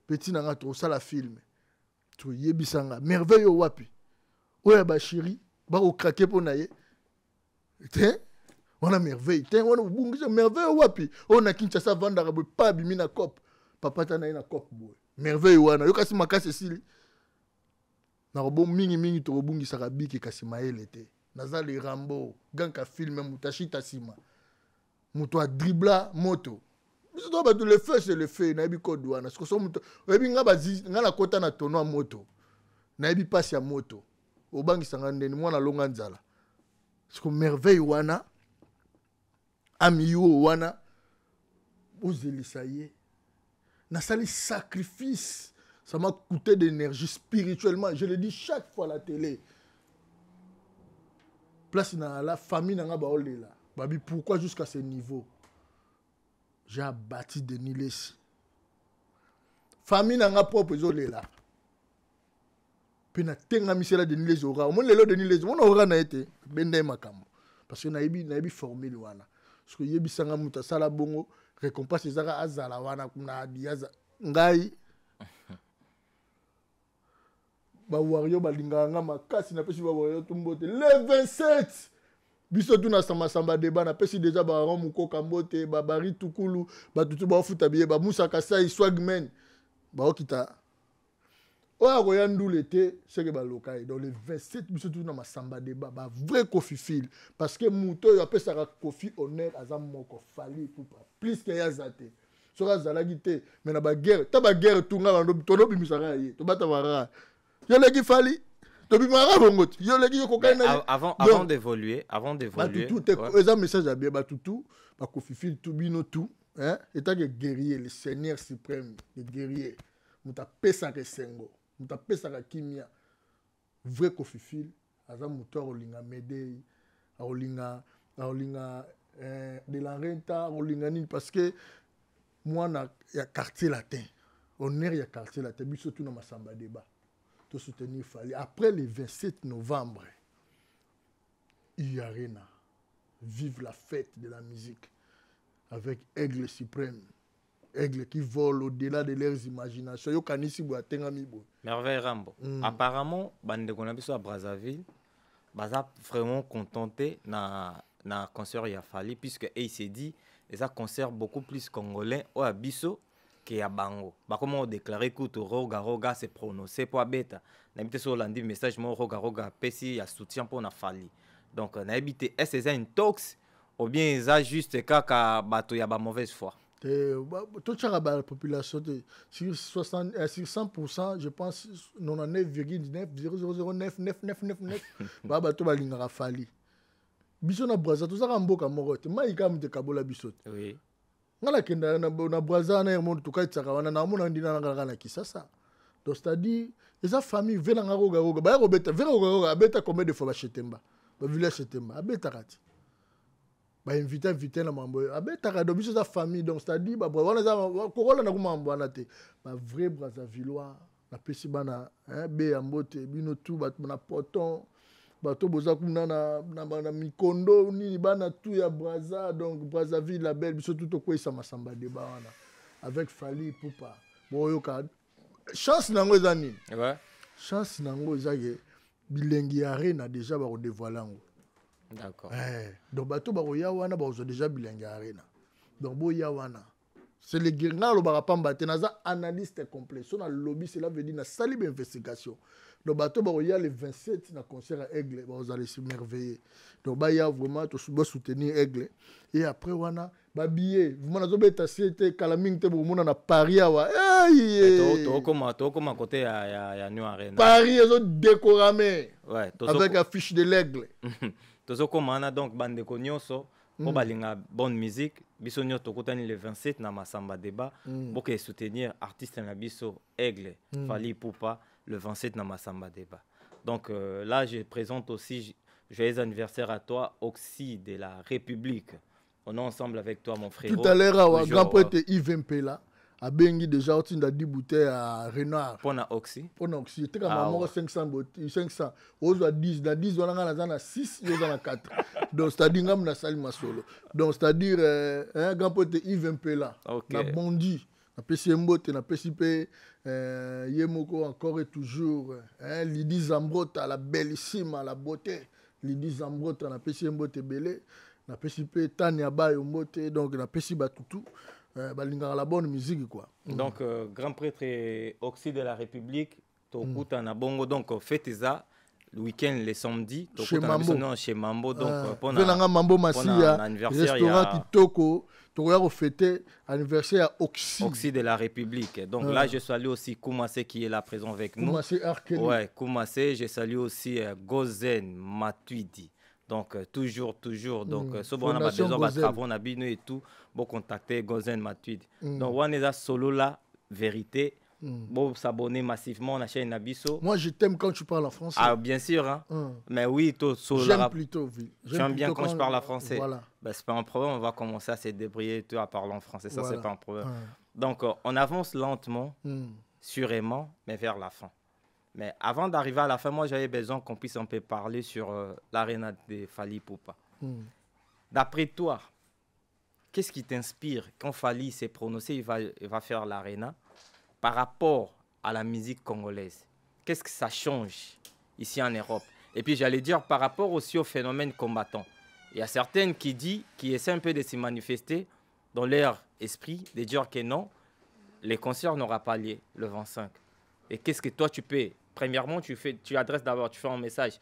petit nanga to sala film to yebisanga Merveille wapi oya ba chéri ba au craquer pour naie on a merveille on a bungisa merveille wapi on a Kinshasa vanda pas bimi na cop papa ta na cop boy merveille wana yo kasi makasi sili na robo mingi to bungisa ka biki kasi maele te nazali Rambo ganka film mutashita sima muto a dribla moto biso to ba tout le feu c'est le feu na bi code wana parce que so muto ebi nga bazi nga na kota na tono moto na bi passe ya moto obangi sangandeni mwana longa nzala siko merveille wana amiyo wana ozelisa ye na sali sacrifice ça m'a coûté d'énergie spirituellement je le dis chaque fois à la télé place na la famille nanga ba olela babi pourquoi jusqu'à ce niveau j'ai abattu de Nilesi famille nanga propre olela pena tenga misela de Nilesi ora mon lelo de Nilesi on ora na été bende makambo parce que naibi formule wana parce que yebi sanga muta sala bongo récompense ezaka azala wana kuna diaza ngai ba wario balinganga makasi na pesi ba wario tumbote le 27 biso tuna samba débat na pesi déjà ba ron mukoka mbote ba bari tukulu ba tutu ba futa biye ba Musa Kasai swagman ba okita oya koya ndule te seke balokai dans le 27 biso tuna masamba débat ba vrai Kofi Fil parce que muto yo apesaka Kofi honneur azam moko fali pour plus que ya zate sora zalaki te mais na ba guerre ta ba guerre tunga bando tono bimisaka ye to bata bara yo leki fali to bimara bongo yo leki yo kokai na avant d'évoluer tout est un message à bien ba tout ba Kofi Fil tout bino tout hein état que guerrier le seigneur suprême le guerrier muta pesa ke sengo muta pesa ka kimia vrai Kofi Fil aza moteur olinga Medei olinga de la renta olinga nini parce que moi na ya quartier latin honneur ya quartier latin biso tout na masamba débat to soutenir Fali après le 27 novembre Arena vive la fête de la musique avec Aigle Suprême Aigle qui vole au-delà de leurs imaginations. Yo kanisi bo atenga mibo. Merveille Rambo. Apparemment, bande ko na biso à Brazzaville, baza vraiment contenté na concert ya Fali puisque il s'est dit les a concert beaucoup plus congolais au biso que ya bango. Ba comment déclarer que Roga s'est prononcé pour beta. Na bité sur lundi message mo Roga pesi ya soutien pour na Fali. Donc na bité est-ce une tox ou bien ça juste kaka bato ya ba mauvaise foi. Tout la population, sur 100%, je pense 99,900099999 bato balingaka fali. Biso na braza tout ça mboka morote. Maïka mte kabola biso. Oui. Ngala kenda na braza na monde tout ka tsaka wana na mona ndina ngala na kisasa. Donc c'est-à-dire les familles vela ngaroga roga ba robeta vela roga abeta combien de fois ba chetemba. Ba village chetemba abeta kati. Ba inviter na mambo abeta ka do biso za famille donc c'est-à-dire ba wana za kokola na kumambo wana te. Ba vrai Brazzavillois na pesi bana be ya mbote bino tout ba na poton bato boza kuna na mikondo nini bana tout ya Brazza donc Brazzaville la belle biso tout ko isa masamba de bana avec Fally Ipupa boyo ka chance nango eza nini Ouais. chance nango eza ke bilengi arena déjà ba dévoiler ngo D'accord. donc bato ba ya wana ba déjà bilengi arena donc boya wana c'est le ngalo ba pamba te naza analyste complet so na lobby cela veut dire na sali ba investigation donc bato ba ya le 27 na concert à Aigle ba allez se merveiller donc ba ya vraiment to soutenir Aigle et après wana ba billet vraiment nazo beta c'était calaming te mona na Paris awa to comment côté ya New Arena Paris ils ont décoré ouais avec affiche de l'Aigle tozo komana donc bande ko nyonso po balinga bonne musique biso nyo tokutani le 27 na masamba débat boke soutenir artiste na biso Aigle Fally Ipupa le 27 na masamba débat donc là je présente aussi joyeux anniversaire à toi Oxy de la République on est ensemble avec toi mon frère tout à l'heure grand poète Yves Mpela a bengi déjà au da 10 bouteilles à Renard pona Oxy te comme maman 500 bouteilles 500 ozo 10 na 10 wana ngala na 6 yoza na 4 donc c'est-à-dire ngam na sali masolo donc c'est-à-dire grand poète Yves Mpela na bondi na pesi mbote na pesi pe yemoko encore et toujours Lydie Zambrota la bellissime la beauté Lydie Zambrota na pesi mbote belé na pesi pe Tania Bayo mbote donc na pesi batutu la bonne musique quoi. Donc grand prêtre Oxy de la République tokuta na bongo donc fête ça le week-end les samedis chez Mambo donc pendant Mambo Masia restaurant kitoko to fêter anniversaire à Oxy de la République donc là je salue aussi Koumassé qui est là présent avec nous Koumassé je salue aussi Gozen Matuidi. Donc toujours donc so bon on a besoin de travaux na bino et tout bon contacter Gozen Matuid donc on est à solo la vérité bon s'abonner massivement à la chaîne Nabiso. Moi je t'aime quand tu parles en français. Ah bien sûr hein. Mais oui toi solo j'aime plutôt j'aime bien quand je parle en français. Voilà. Ben, c'est pas un problème, on va commencer à se débrouiller toi à parler en français, ça c'est pas un problème. Donc on avance lentement sûrement mais vers la fin. Mais avant d'arriver à la fin, moi, j'avais besoin qu'on puisse un peu parler sur l'aréna de Fally Ipupa. D'après toi, qu'est-ce qui t'inspire quand Fally s'est prononcé, il va faire l'aréna par rapport à la musique congolaise? Qu'est-ce que ça change ici en Europe? Et puis, j'allais dire par rapport aussi au phénomène combattant. Il y a certaines qui essaient un peu de se manifester dans leur esprit, de dire que non, les concerts n'auront pas lieu le 25. Et qu'est-ce que toi tu peux? Premièrement, tu adresses d'abord, tu fais un message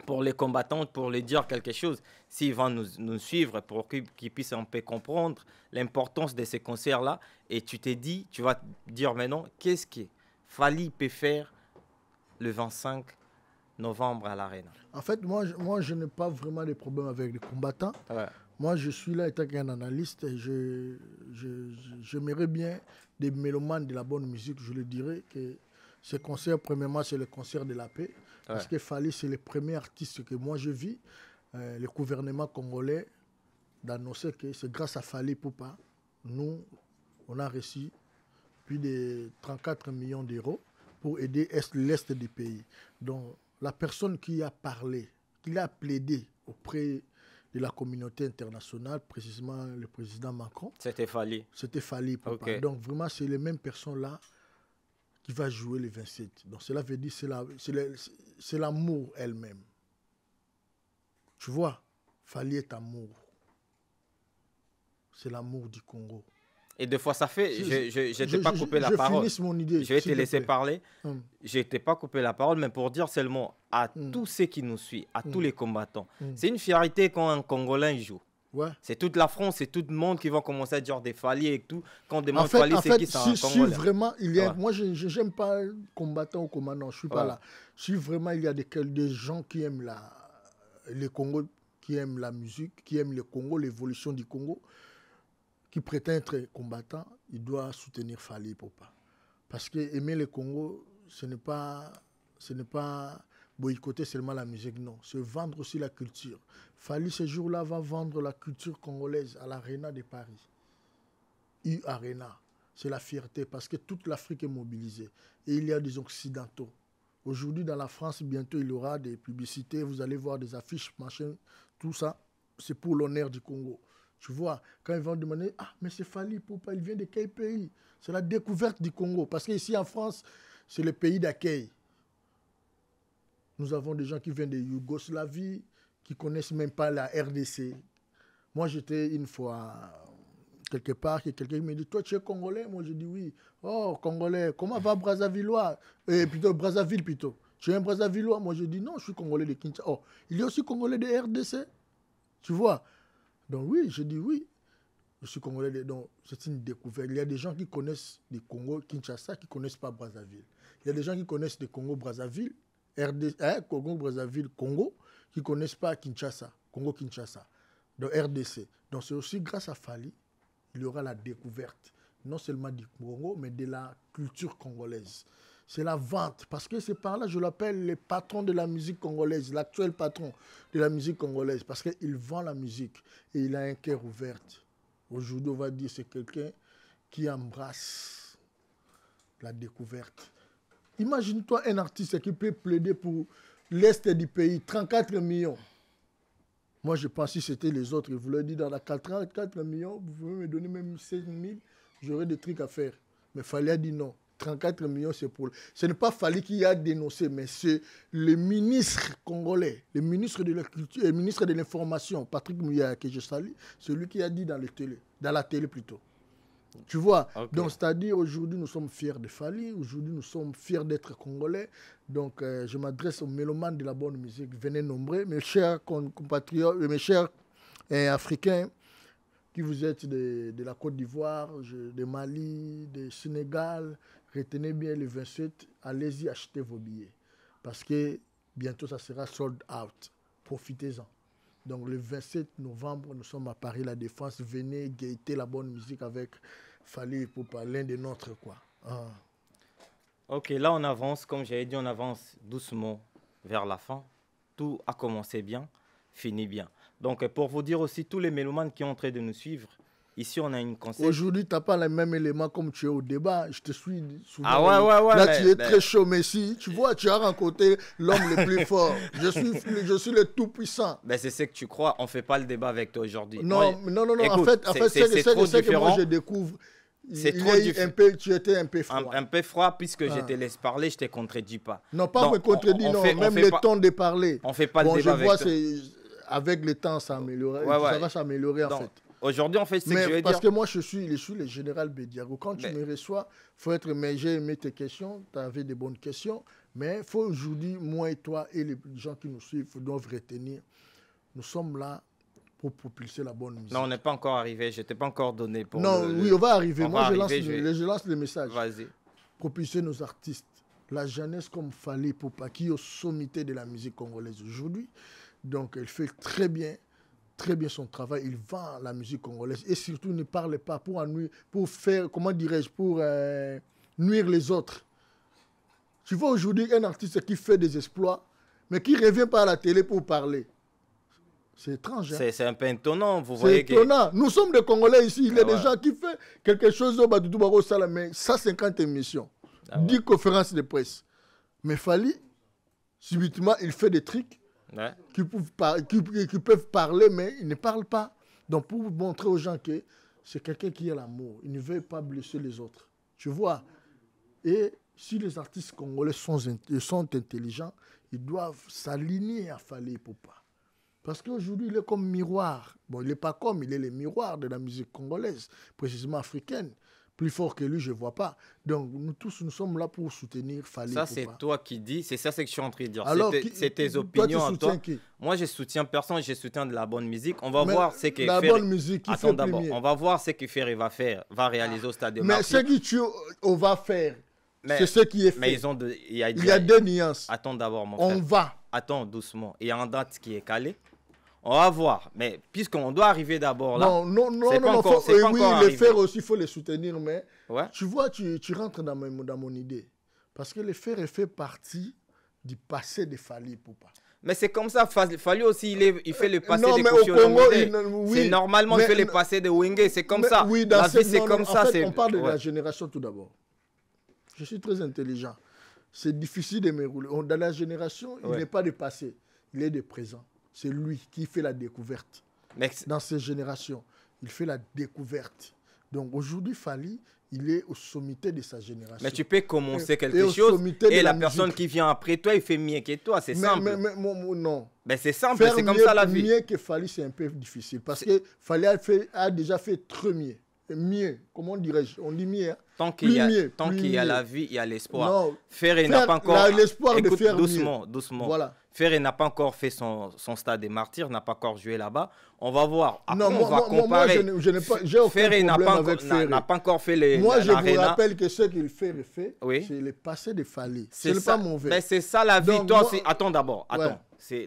pour les combattants, pour les dire quelque chose. S'ils vont nous suivre, pour qu'ils puissent un peu comprendre l'importance de ces concerts-là. Et tu t'es dit, tu vas dire maintenant, qu'est-ce que Fally peut faire le 25 novembre à l'Arena? En fait, moi je n'ai pas vraiment de problème avec les combattants. Ouais. Moi, je suis là étant qu'un analyste et j'aimerais bien des mélomanes de la bonne musique. Je le dirais que ce concert, premièrement, c'est le concert de la paix. Ouais. Parce que Fally, c'est le premier artiste que moi je vis. Le gouvernement congolais d'annoncer que c'est grâce à Fally Ipupa, nous, on a reçu plus de 34 millions d'euros pour aider l'Est du pays. Donc, la personne qui a parlé, qui a plaidé auprès de la communauté internationale, précisément le président Macron. C'était Fally. C'était Fally Ipupa. Okay. Donc vraiment, c'est les mêmes personnes-là qui vont jouer le 27. Donc cela veut dire c'est l'amour elle-même. Tu vois, Fally est amour. C'est l'amour du Congo. Et des fois, ça fait... Je ne t'ai pas coupé la parole. Je finis mon idée. Je vais te laisser parler. Je ne t'ai pas coupé la parole, mais pour dire seulement à tous ceux qui nous suivent, à tous les combattants, c'est une fierté quand un Congolais joue. Ouais. C'est toute la France, c'est tout le monde qui va commencer à dire des Fally et tout. Quand on demande En fait, Fally, c'est qui ça? si vraiment, il y a, Ouais. moi, je n'aime pas combattant ou commandant, je ne suis pas Ouais. là. Si vraiment il y a des gens qui aiment les Congos, qui aiment la musique, qui aiment le Congo, l'évolution du Congo, qui prétend être combattant, il doit soutenir Fally Ipupa. Parce que aimer le Congo, ce n'est pas boycotter seulement la musique, non. C'est vendre aussi la culture. Fally, ce jour-là, va vendre la culture congolaise à l'Arena de Paris. U-Arena. C'est la fierté parce que toute l'Afrique est mobilisée. Et il y a des Occidentaux. Aujourd'hui, dans la France, bientôt, il y aura des publicités. Vous allez voir des affiches, machin, tout ça. C'est pour l'honneur du Congo. Tu vois, quand ils vont demander, ah, mais c'est Fally Ipupa, il vient de quel pays? C'est la découverte du Congo. Parce qu'ici, en France, c'est le pays d'accueil. Nous avons des gens qui viennent de Yougoslavie, qui ne connaissent même pas la RDC. Moi, j'étais une fois quelque part, et quelqu'un me dit, toi, tu es Congolais? Moi, je dis oui. Oh, Congolais, comment va Brazzavillois? Plutôt, Brazzaville, plutôt. Tu es un Brazzavillois? Moi, je dis non, je suis Congolais de Kinshasa. Oh, il y a aussi Congolais de RDC? Tu vois? Donc oui, je dis oui. Je suis Congolais. Donc, c'est une découverte. Il y a des gens qui connaissent le Congo, Kinshasa, qui ne connaissent pas Brazzaville. Il y a des gens qui connaissent le Congo, Brazzaville, Congo, Brazzaville, Congo, qui ne connaissent pas Kinshasa, Congo, Kinshasa, donc RDC. Donc c'est aussi grâce à Fally, il y aura la découverte, non seulement du Congo, mais de la culture congolaise. C'est la vente, parce que c'est par là, je l'appelle le patron de la musique congolaise, l'actuel patron de la musique congolaise, parce qu'il vend la musique et il a un cœur ouvert. Aujourd'hui, on va dire c'est quelqu'un qui embrasse la découverte. Imagine-toi un artiste qui peut plaider pour l'Est du pays, 34 millions. Moi, je pense que si c'était les autres, ils voulaient dire dans la 34 millions, vous pouvez me donner même 16 000, j'aurais des trucs à faire. Mais Fally a dit non. 34 millions, c'est pour... Ce n'est pas Fally qui a dénoncé, mais c'est le ministre congolais, le ministre de la Culture, le ministre de l'Information, Patrick Mouya, que je salue, celui qui a dit dans la télé plutôt. Tu vois, okay. Donc c'est-à-dire aujourd'hui nous sommes fiers de Fally, aujourd'hui nous sommes fiers d'être Congolais. Donc je m'adresse aux mélomanes de la bonne musique, venez nombreux, mes chers compatriotes, mes chers Africains, qui vous êtes de la Côte d'Ivoire, de Mali, de Sénégal, retenez bien le 27, allez-y acheter vos billets. Parce que bientôt ça sera sold out, profitez-en. Donc le 27 novembre, nous sommes à Paris La Défense. Venez guetter la bonne musique avec Fally Ipupa, l'un des nôtres, quoi. Ah. Ok, là on avance, comme j'avais dit, on avance doucement vers la fin. Tout a commencé bien, fini bien. Donc pour vous dire aussi, tous les mélomanes qui sont en train de nous suivre, ici on a une concept. Aujourd'hui, tu n'as pas les mêmes éléments comme tu es au débat. Je te suis souvent. Ah ouais. Là, tu es très chaud, mais si tu vois, tu as rencontré l'homme le plus fort. Je suis le tout-puissant. Ben, c'est ce que tu crois. On ne fait pas le débat avec toi aujourd'hui. Non. Écoute, en fait, c'est que moi, je découvre. C'est trop différent. Tu étais un peu froid. Un peu froid, puisque je te laisse parler, je ne te contredis pas. Non, pas me contredire, non. Même le temps de parler. On ne fait pas le débat avec toi. Avec le temps, ça va s'améliorer en fait. Aujourd'hui, en fait, c'est que je veux dire... Parce que moi, je suis le général Bediago. Quand tu me reçois, faut être... Mais j'ai aimé tes questions, tu avais des bonnes questions. Mais il faut aujourd'hui, moi et toi et les gens qui nous suivent doivent retenir. Nous sommes là pour propulser la bonne musique. Non, on n'est pas encore arrivé. Je ne t'ai pas encore donné pour oui, on va arriver. Moi, je lance le message. Vas-y. Propulser nos artistes. La jeunesse comme Fally Ipupa, qui est au sommité de la musique congolaise aujourd'hui. Donc, elle fait très bien son travail. Il vend la musique congolaise et surtout ne parle pas pour faire, comment dirais-je, pour nuire les autres. Tu vois aujourd'hui un artiste qui fait des exploits, mais qui ne revient pas à la télé pour parler. C'est étrange. Hein? C'est un peu étonnant, vous voyez. C'est étonnant. Nous sommes des Congolais ici. Il y a des gens qui font quelque chose au Badoutou Salamé, 150 émissions, 10 conférences de presse. Mais Fally, subitement, il fait des trucs. Ouais. Qui peuvent parler, mais ils ne parlent pas. Donc, pour montrer aux gens que c'est quelqu'un qui a l'amour, il ne veut pas blesser les autres. Tu vois? Et si les artistes congolais sont intelligents, ils doivent s'aligner à Fally Ipupa. Parce qu'aujourd'hui, il est comme miroir. Bon, il n'est pas comme, il est le miroir de la musique congolaise, précisément africaine. plus fort que lui, je ne vois pas. Donc, nous tous, nous sommes là pour soutenir Fally Ça, Ipupa. c'est toi qui dis, c'est ça ce que je suis en train de dire. Alors, C'est tes toi, opinions tu à soutiens toi. qui? Moi, je soutiens personne, je soutiens de la bonne musique. On va Mais voir ce que la bonne musique, qui Attends fait d'abord, premier. on va voir ce que Ferry va réaliser au stade de Mais Martyrs. ce qu'on va faire, Mais- c'est ce qui est fait. Mais ils ont il y a deux nuances. Attends d'abord, mon On frère. va. Attends doucement. Il y a une date qui est calée. On va voir. Mais puisqu'on doit arriver d'abord là. Non, non, non, c'est non, pas non, encore- faut- c'est pas oui, encore les arrivé. faire aussi, il faut les soutenir, mais Ouais. tu vois, tu rentres dans mon idée. Parce que les faire fait partie du passé de Fally Ipupa. Mais c'est comme ça. Fally aussi, il fait le passé Non, de mais Koffi au Congo, Olomide. oui, C'est normalement, il mais- fait le passé de Wenge. C'est comme Mais ça. Oui, dans La vie, c'est non, comme non, ça. En fait, c'est- on parle de ouais. la génération tout d'abord. Je suis très intelligent. C'est difficile de me rouler. Dans la génération, il Ouais. n'est pas de passé, il est de présent. C'est lui qui fait la découverte. Mais Dans ces générations, il fait la découverte. Donc aujourd'hui, Fally, il est au sommité de sa génération. Mais tu peux commencer Et quelque au chose sommité de et la la personne musique. qui vient après toi, il fait mieux que toi. C'est simple. Non. Mais c'est simple, Faire c'est comme mieux, ça la vie. mieux que Fally, c'est un peu difficile. Parce que Fally a déjà fait très mieux. Mieux, comment dirais-je? On dit mieux. Hein? Tant qu'il y a, Plus mieux, tant plus qu'il y a mieux. la vie, il y a l'espoir. Non. Ferry n'a pas encore. L'espoir de Écoute, faire doucement, mieux. doucement. Voilà. Ferry n'a pas encore fait son stade des martyrs, n'a pas encore joué là-bas. On va voir. Après, Non, on va moi, comparer. je n'ai pas, j'ai aucun Ferry n'a problème pas, avec encore- n'a- Ferry. n'a pas encore fait les. Moi, je vous l'Arena. rappelle que ce qu'il fait, Oui. c'est le passé de Fally. C'est C'est ça. pas mauvais. Mais c'est ça la vie. Donc, Toi, moi- attends d'abord. Attends. Ouais.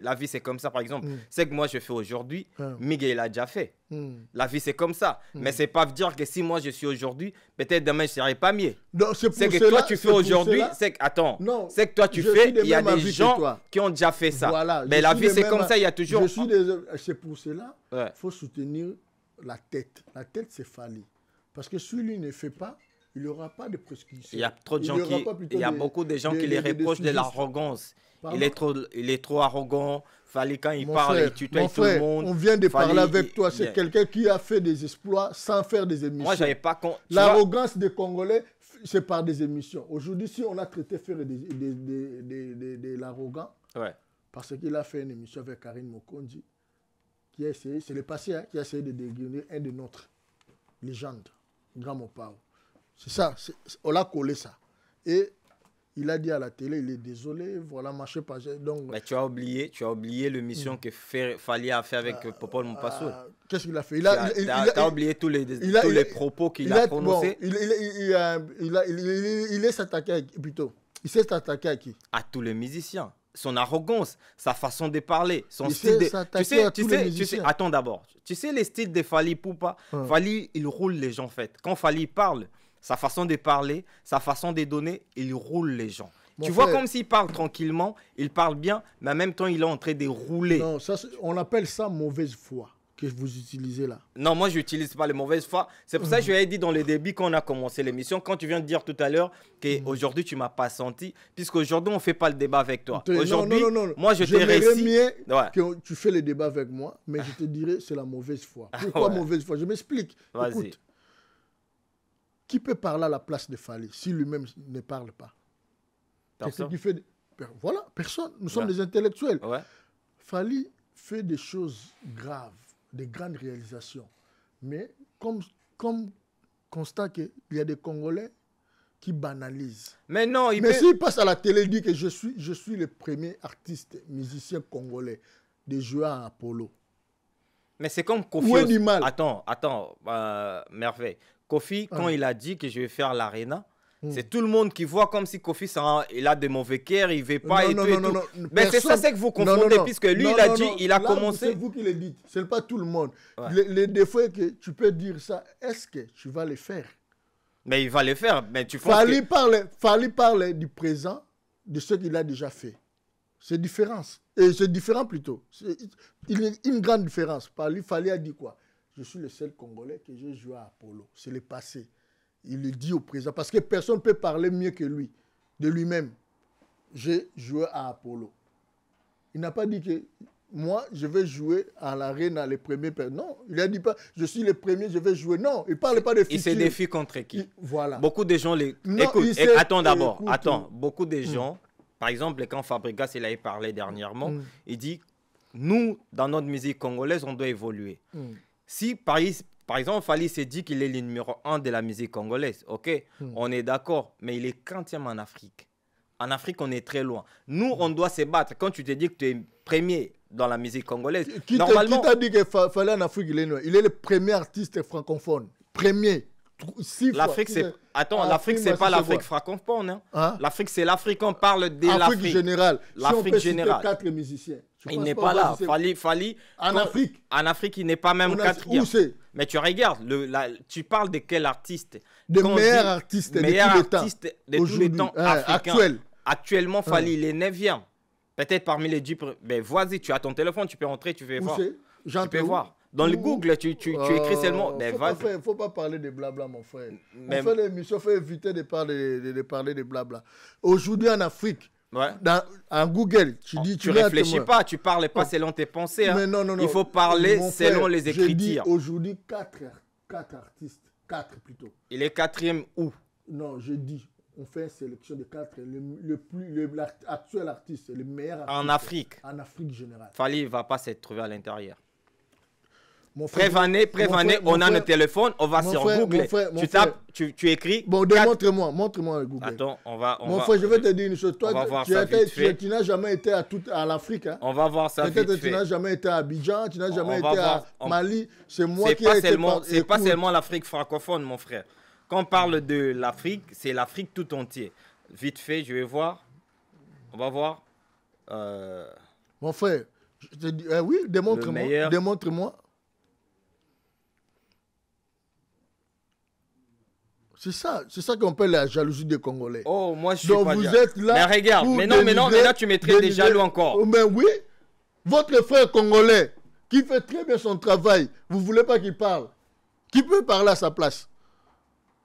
La vie, c'est comme ça, par exemple. Mm. C'est que moi, je fais aujourd'hui. Miguel, il a déjà fait. Hmm. La vie, c'est comme ça. Mais c'est pas dire que si moi, je suis aujourd'hui, peut-être demain, je ne serai pas mieux. Donc, c'est C'est pour que cela- toi, tu c'est fais pour aujourd'hui. cela- C'est que, attends. Non, C'est que toi, tu je fais. suis de Il y a même des avis que gens toi. qui ont déjà fait ça. Voilà, Mais je la suis vie, de c'est même comme a- ça. Il y a toujours. C'est pour cela Ouais. qu'il faut soutenir la tête. La tête, c'est Fally. Parce que si lui ne fait pas, il n'y aura pas de prescription. Il y a trop de gens aura qui. pas plutôt Il y a des- beaucoup de gens des- qui les des- des reprochent de sujets. l'arrogance. Pardon? Il est trop arrogant. Fally, quand il Mon parle, frère, il tutoie mon tout le frère, monde. on vient de Fally, parler avec toi. C'est il- quelqu'un qui a fait des exploits sans faire des émissions. Moi, j'avais pas. Tu vois, L'arrogance des Congolais, c'est par des émissions. Aujourd'hui, si on a traité faire de l'arrogant, ouais. parce qu'il a fait une émission avec Karine Mokondi, qui a essayé, c'est le passé, hein, qui a essayé de dégueuler un de notre légende, Grand Mopao. C'est ça, on l'a collé ça. Et il a dit à la télé, il est désolé, voilà, marché pas. Donc, Mais tu as oublié l'émission que Fally a fait avec Popol Mompassoul. qu'est-ce qu'il a fait? Tu as oublié tous les propos qu'il a prononcés. Il est s'attaquer à qui, plutôt? Il s'est attaqué à qui? À tous les musiciens. Son arrogance, sa façon de parler, son Il style sait de... s'attaquer à tous les musiciens. Attends d'abord. Tu sais les styles de Fally Ipupa. Fally, il roule les gens en fait. Quand Fally parle, sa façon de parler, sa façon de donner, il roule les gens. Mon tu vois frère. comme s'il parle tranquillement, il parle bien, mais en même temps, il est en train de rouler. Non, ça, on appelle ça mauvaise foi que vous utilisez là. Non, moi, je n'utilise pas les mauvaises fois. C'est pour ça que je l'ai dit dans le début quand on a commencé l'émission, quand tu viens de dire tout à l'heure qu'aujourd'hui, tu ne m'as pas senti, puisqu'aujourd'hui, on ne fait pas le débat avec toi. Aujourd'hui, non. moi, je t'ai J'aimerais réussi. mieux Ouais. que tu fais le débat avec moi, mais je te dirais c'est la mauvaise foi. Pourquoi Ouais. mauvaise foi? Je m'explique. Vas-y. Écoute, qui peut parler à la place de Fally si lui-même ne parle pas? Personne. Quelqu'un qui fait... Voilà, personne. Nous sommes Ouais. des intellectuels. Ouais. Fally fait des choses graves, des grandes réalisations. Mais comme constat qu'il y a des Congolais qui banalisent. Mais non, il Mais peut... s'il passe à la télé, il dit que je suis le premier artiste, musicien congolais de jouer à Apollo. Mais c'est comme Kofi. Où est aussi. du mal? Attends, merveille. Kofi, quand il a dit que je vais faire l'Arena, c'est tout le monde qui voit comme si Kofi, il a de mauvais cœur, il ne veut pas et tout et tout. Mais c'est ça, c'est que vous confondez, puisque lui, il a dit, il a Là, commencé. C'est vous qui le dites, ce n'est pas tout le monde. Ouais. Le défaut est que tu peux dire ça, est-ce que tu vas le faire? Mais il va le faire. Mais tu penses Fally que... parle du présent, de ce qu'il a déjà fait. C'est différent. Et c'est différent plutôt. Il y a une grande différence. Fally a dit quoi? Je suis le seul Congolais que j'ai joué à Apollo. C'est le passé. Il le dit au présent. Parce que personne ne peut parler mieux que lui, de lui-même. J'ai joué à Apollo. Il n'a pas dit que moi, je vais jouer à l'Arena les premiers. Non, il n'a dit pas, je suis le premier, je vais jouer. Non, il ne parle pas de futur. Il se défie contre qui? Voilà. Beaucoup de gens les... Non, Écoute, il sait- attends d'abord. écoute. Attends, beaucoup de gens... Par exemple, quand Fabregas il avait parlé dernièrement, il dit, nous, dans notre musique congolaise, on doit évoluer. Si par exemple, Fally s'est dit qu'il est le numéro 1 de la musique congolaise. Ok, on est d'accord, mais il est 40e en Afrique. En Afrique, on est très loin. Nous, on doit se battre. Quand tu te dis que tu es premier dans la musique congolaise, normalement... Qui t'a dit qu'il fallait en Afrique, il est le premier artiste francophone. Premier. L'Afrique, c'est... Attends, l'Afrique, c'est pas l'Afrique francophone. Hein? L'Afrique, c'est l'Afrique. On parle de l'Afrique. Générale. L'Afrique générale. 4 musiciens. Il n'est pas là. Fally. En Afrique. En Afrique, il n'est pas même 4e. Mais tu regardes, tu parles de quel artiste? De meilleur artiste de tous les temps africains. Actuellement, Fally, il est 9e. Peut-être parmi les 10. Mais vas-y, tu as ton téléphone, tu peux entrer, tu peux voir. Tu peux voir. Dans le Google, tu écris seulement. Il ne faut pas parler de blabla, mon frère. On fait l'émission, il faut éviter de parler de blabla. Aujourd'hui, en Afrique, en Google, tu réfléchis pas, tu ne parles pas selon tes pensées. Hein. Non. Il faut parler selon les écritures. Aujourd'hui, 4 artistes. 4 plutôt. Il est 4e où? Non, je dis. On fait une sélection de 4. L'actuel artiste, le meilleur artiste. En Afrique. En Afrique générale. Fally ne va pas se trouver à l'intérieur. Prévenez, on a notre téléphone, on va sur Google. Tu écris. Bon, montre-moi Google. Attends, mon frère, je vais te dire une chose. Toi, tu n'as jamais été à l'Afrique. Hein? On va voir ça vite fait. Peut-être que tu n'as jamais été à Abidjan, tu n'as jamais été à Mali. C'est moi qui C'est pas seulement l'Afrique francophone, mon frère. Quand on parle de l'Afrique, c'est l'Afrique tout entier. Vite fait, je vais voir. On va voir. Mon frère, je te dis, oui, démontre-moi. C'est ça qu'on appelle la jalousie des Congolais. Oh, moi je suis donc pas vous êtes là. Mais regarde, mais là tu mettrais des jaloux encore. Mais oui, votre frère congolais qui fait très bien son travail, vous ne voulez pas qu'il parle. Qui peut parler à sa place?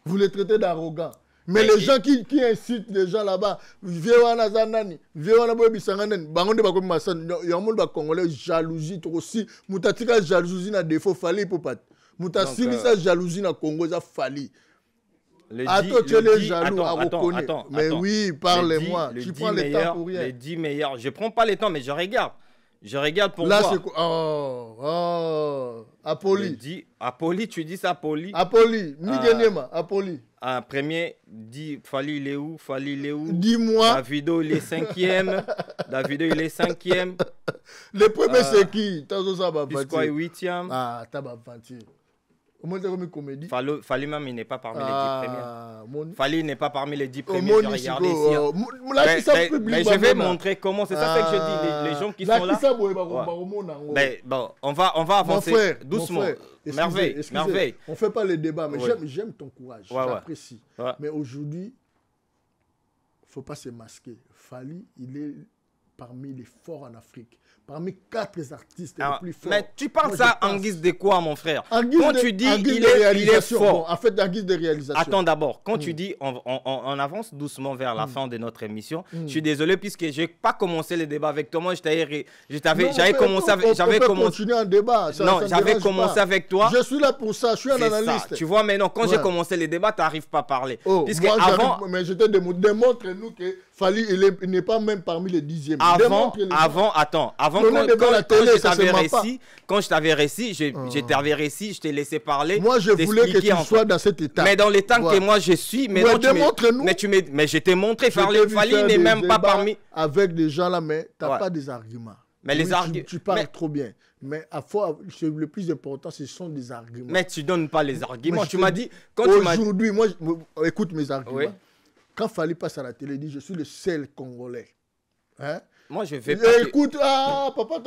Vous les traitez d'arrogants. Mais les gens qui incitent les gens là-bas, Viewanda Zanani, Viewanda Bobisanganen, Bangonde Bakomi Massan, il y a un monde congolais jalousie aussi. Moutatika jalousie na défaut Fally pour pas. Moutasili sa jalousie na Congo ça Fally. Attends, tu es les jaloux à reconnaître. Mais oui, parlez-moi. Tu prends le temps pour rien. Les 10 meilleurs. Je prends pas le temps, mais je regarde. Je regarde pour là, voir. Là, c'est quoi? Apoli. Apoli, tu dis ça, Apoli? Apoli. Nigenema, Apoli. Premier, dit Fally, il est où? Fally, il est où? Dis-moi. Davido, il est 5e. Davido, il est 5e. Le premier, c'est qui? Biscoy, 8e. Ah, t'as pas menti. Fally même, il n'est pas parmi les 10 premiers. Fally n'est pas parmi les 10 premiers. Je regarde ici. Mais je vais montrer comment. C'est ça que je dis. Les gens qui sont là. Ouais. Bon, on va avancer doucement. Merveille. On ne fait pas le débat, mais j'aime ton courage. J'apprécie. Mais aujourd'hui, il ne faut pas se masquer. Fally, il est parmi les forts en Afrique. Parmi 4 artistes les plus forts. Mais tu parles ça en guise de quoi, mon frère? Quand tu dis il est fort. Bon, en fait, en guise de réalisation. Attends d'abord. Quand tu dis on avance doucement vers la fin de notre émission, je suis désolé puisque je n'ai pas commencé le débat avec toi. Moi, j'avais continué un débat. Non, j'avais commencé avec toi. Je suis là pour ça. Je suis un analyste. Tu vois, mais non, quand j'ai commencé le débat, tu n'arrives pas à parler. Mais je te démontre-nous que Fally, il n'est pas même parmi les 10e. Avant quand je t'avais réussi, je t'ai laissé parler. Moi, je voulais que tu sois dans cet état. Mais dans l'état que moi je suis, mais je t'ai montré. Fally n'est même pas parmi. Avec des gens là, mais tu n'as pas des arguments. Mais les arguments. Tu parles trop bien. Mais le plus important, ce sont des arguments. Mais tu ne donnes pas les arguments. Tu m'as dit. Aujourd'hui, moi, écoute mes arguments. Quand Fally passe à la télé, il dit je suis le seul Congolais. Hein? Moi, je vais pas. Écoute, papa,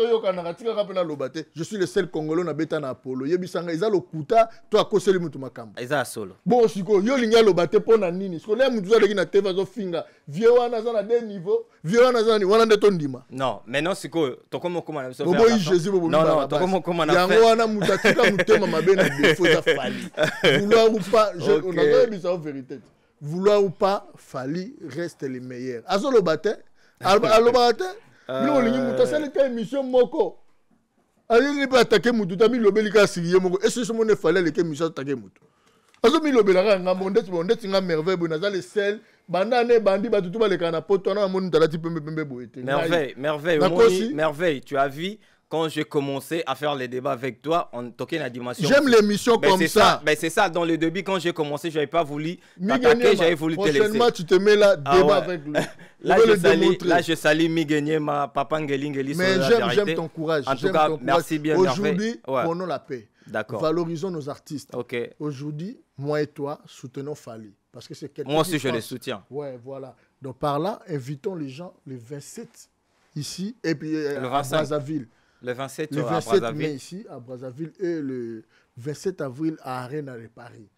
je suis le seul Congolais na beta na Apollo. Yebisanga, ils ont le kuta, toi, koseli mutu makamba. Ils ont solo. Bon, siko, yo linga lo bate pona nini. Siko, le mutu za na teva zo finga. Viewa na za na deux niveaux. Viewa na za ni wana ndeto ndima. Non, mais non, siko, tokomo koma na so. Bobo yi Jésus bobo. Non, tokomo koma na. Yango wana mutatika mutema mabena défaut za Fally. Vouloir ou pas, on a pas dit ça en vérité. Vouloir ou pas, Fally reste le meilleur. Azo lo bate. Alobate nous lingi ça était émission moko ali pas attaquer mutu tami lobeli ka sigiye moko et ce monde fallait les émission attaquer mutu azo mi lobela nga monde nga merveille bona za le sel bandane bandi batutu ba le kana poto na moni tala ti pembe boete merveille tu as vu quand j'ai commencé à faire les débats avec toi, on toquait la dimension. J'aime l'émission comme ça. Mais c'est ça, dans le début, quand j'ai commencé, je n'avais pas voulu t'attaquer, j'avais voulu te laisser. Prochainement, tu te mets là, débat avec lui. Là, je salue Miguel ma papa Ngeli. Mais j'aime ton courage. En tout cas, merci bien. Aujourd'hui, prenons la paix. D'accord. Valorisons nos artistes. Ok. Aujourd'hui, moi et toi, soutenons Fally. Parce que c'est quelqu'un. Moi aussi, je les soutiens. Ouais, voilà. Donc par là, invitons les gens le 27 ici et puis le à Brazzaville. Le 27, le 27 à Brazzaville. mai ici à Brazzaville et le 27 avril à Arena de Paris.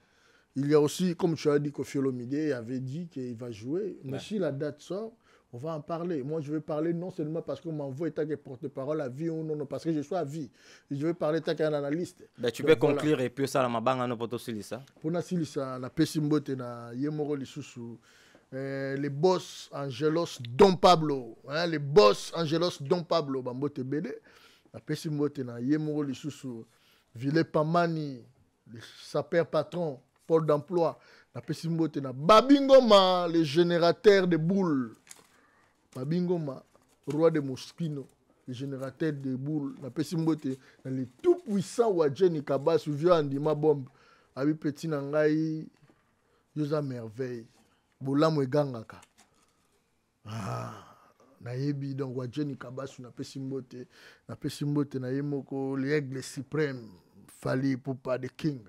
Il y a aussi, comme tu as dit, Koffi Olomide avait dit qu'il va jouer. Mais si la date sort, on va en parler. Moi, je vais parler non seulement parce qu'on m'envoie tant que porte-parole à vie ou non, parce que je suis à vie. Je vais parler tant qu'un analyste. Ben, tu peux conclure et puis ça, la mabanga no poto silisa. Pour Silisa, na Pesimbote, na Yemoro Lisusu. Les boss Angelos Don Pablo. Hein, les boss Angelos Don Pablo, Bambote Bede. Na Pesimbote, na Yemoro Lisusu. Ville Pamani, le sapeur patron, pôle d'emploi. Na Pesimbote, na Babingoma, le générateur de boules. Babingoma, roi de Moschino, le générateur de boules. Na Pesimbote, na le tout puissant Wadjeni Kabas, vieux Andima Bombe. Abi Petit Nangai, Yosa Merveille. Bolamu egangaka. Nayebi donc Wadjeni Kabasu na Pesimbote na yemoko l'aigle suprême Fally Ipupa the king.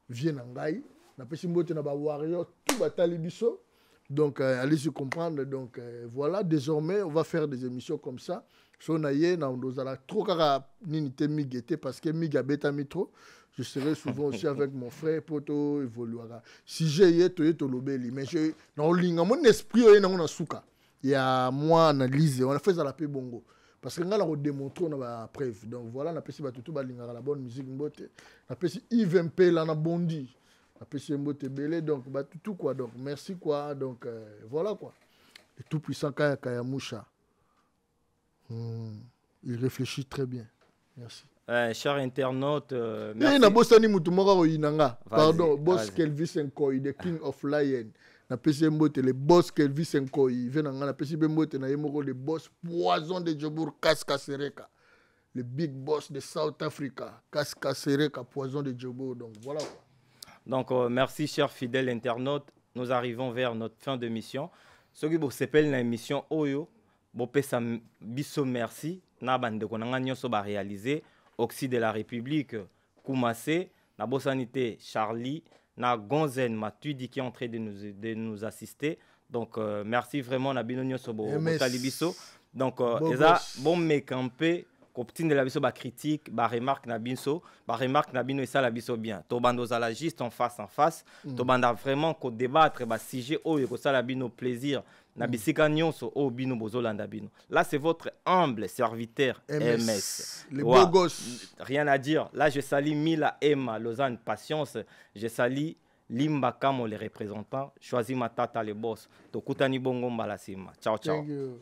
Vient nangai na Pesimbote na ba warrior tout batali biso. Donc allez-y comprendre donc voilà désormais on va faire des émissions comme ça. So naye na ondozala trop kaka nini te migete parce que miga beta mitro. Je serai souvent aussi avec mon frère Poto évoluera. Si j'ai to lobeli, mais je dans linga mon esprit est dans suka. Il y a moi analyse, on a fait ça la paix bongo. Parce que là on démontre on a preuve. Donc voilà, on a passé tout ba linga la bonne musique mbote. On a passé Yves MP là na bondi. On a passé mbote belé donc bah tout quoi donc merci quoi donc voilà quoi. Le tout puissant Kaya Moucha. Il réfléchit très bien. Merci. Cher internaute, merci. Pardon, boss Kelvis Nkoi, the king of lion. Na pesi mbote le boss Kelvis Nkoi, venanga na pesi mbote na yemoko le boss poison de Djobour Kaskasereka. Le big boss de South Africa, Kaskasereka, poison de Djobour. Donc voilà quoi. Donc merci cher fidèle internaute, nous arrivons vers notre fin de mission. Ce qui vous s'appelle la émission Oyo, bon pesa biso merci na bande ko nanga nyoso ba réaliser. Oxy de la République, Koumassé, na Bossanité, Charlie, na Gonzen Matuidi qui est en train de nous assister. Donc, merci vraiment, na Binonio Sobo, Talibiso. Donc, bon me campé, Coptine de la biso, ba critique, ba remarque na binso, ba remarque na bino et ça la biso bien. Tobando zala juste en face. Tobanda vraiment ko débattre, ba sujet, oh, ko ça la bino plaisir. Na bisika nyonso, oh, bino bozolanda bino. Là, c'est votre humble serviteur MS. Les beaux gosses. Rien à dire. Là, je salue Mila, Emma, Lausanne, Patience. Je salue Limba Kamo, les représentants. Choisis ma tata, les boss. Tokutani Bongo Mbalasima. Ciao, ciao. Thank you.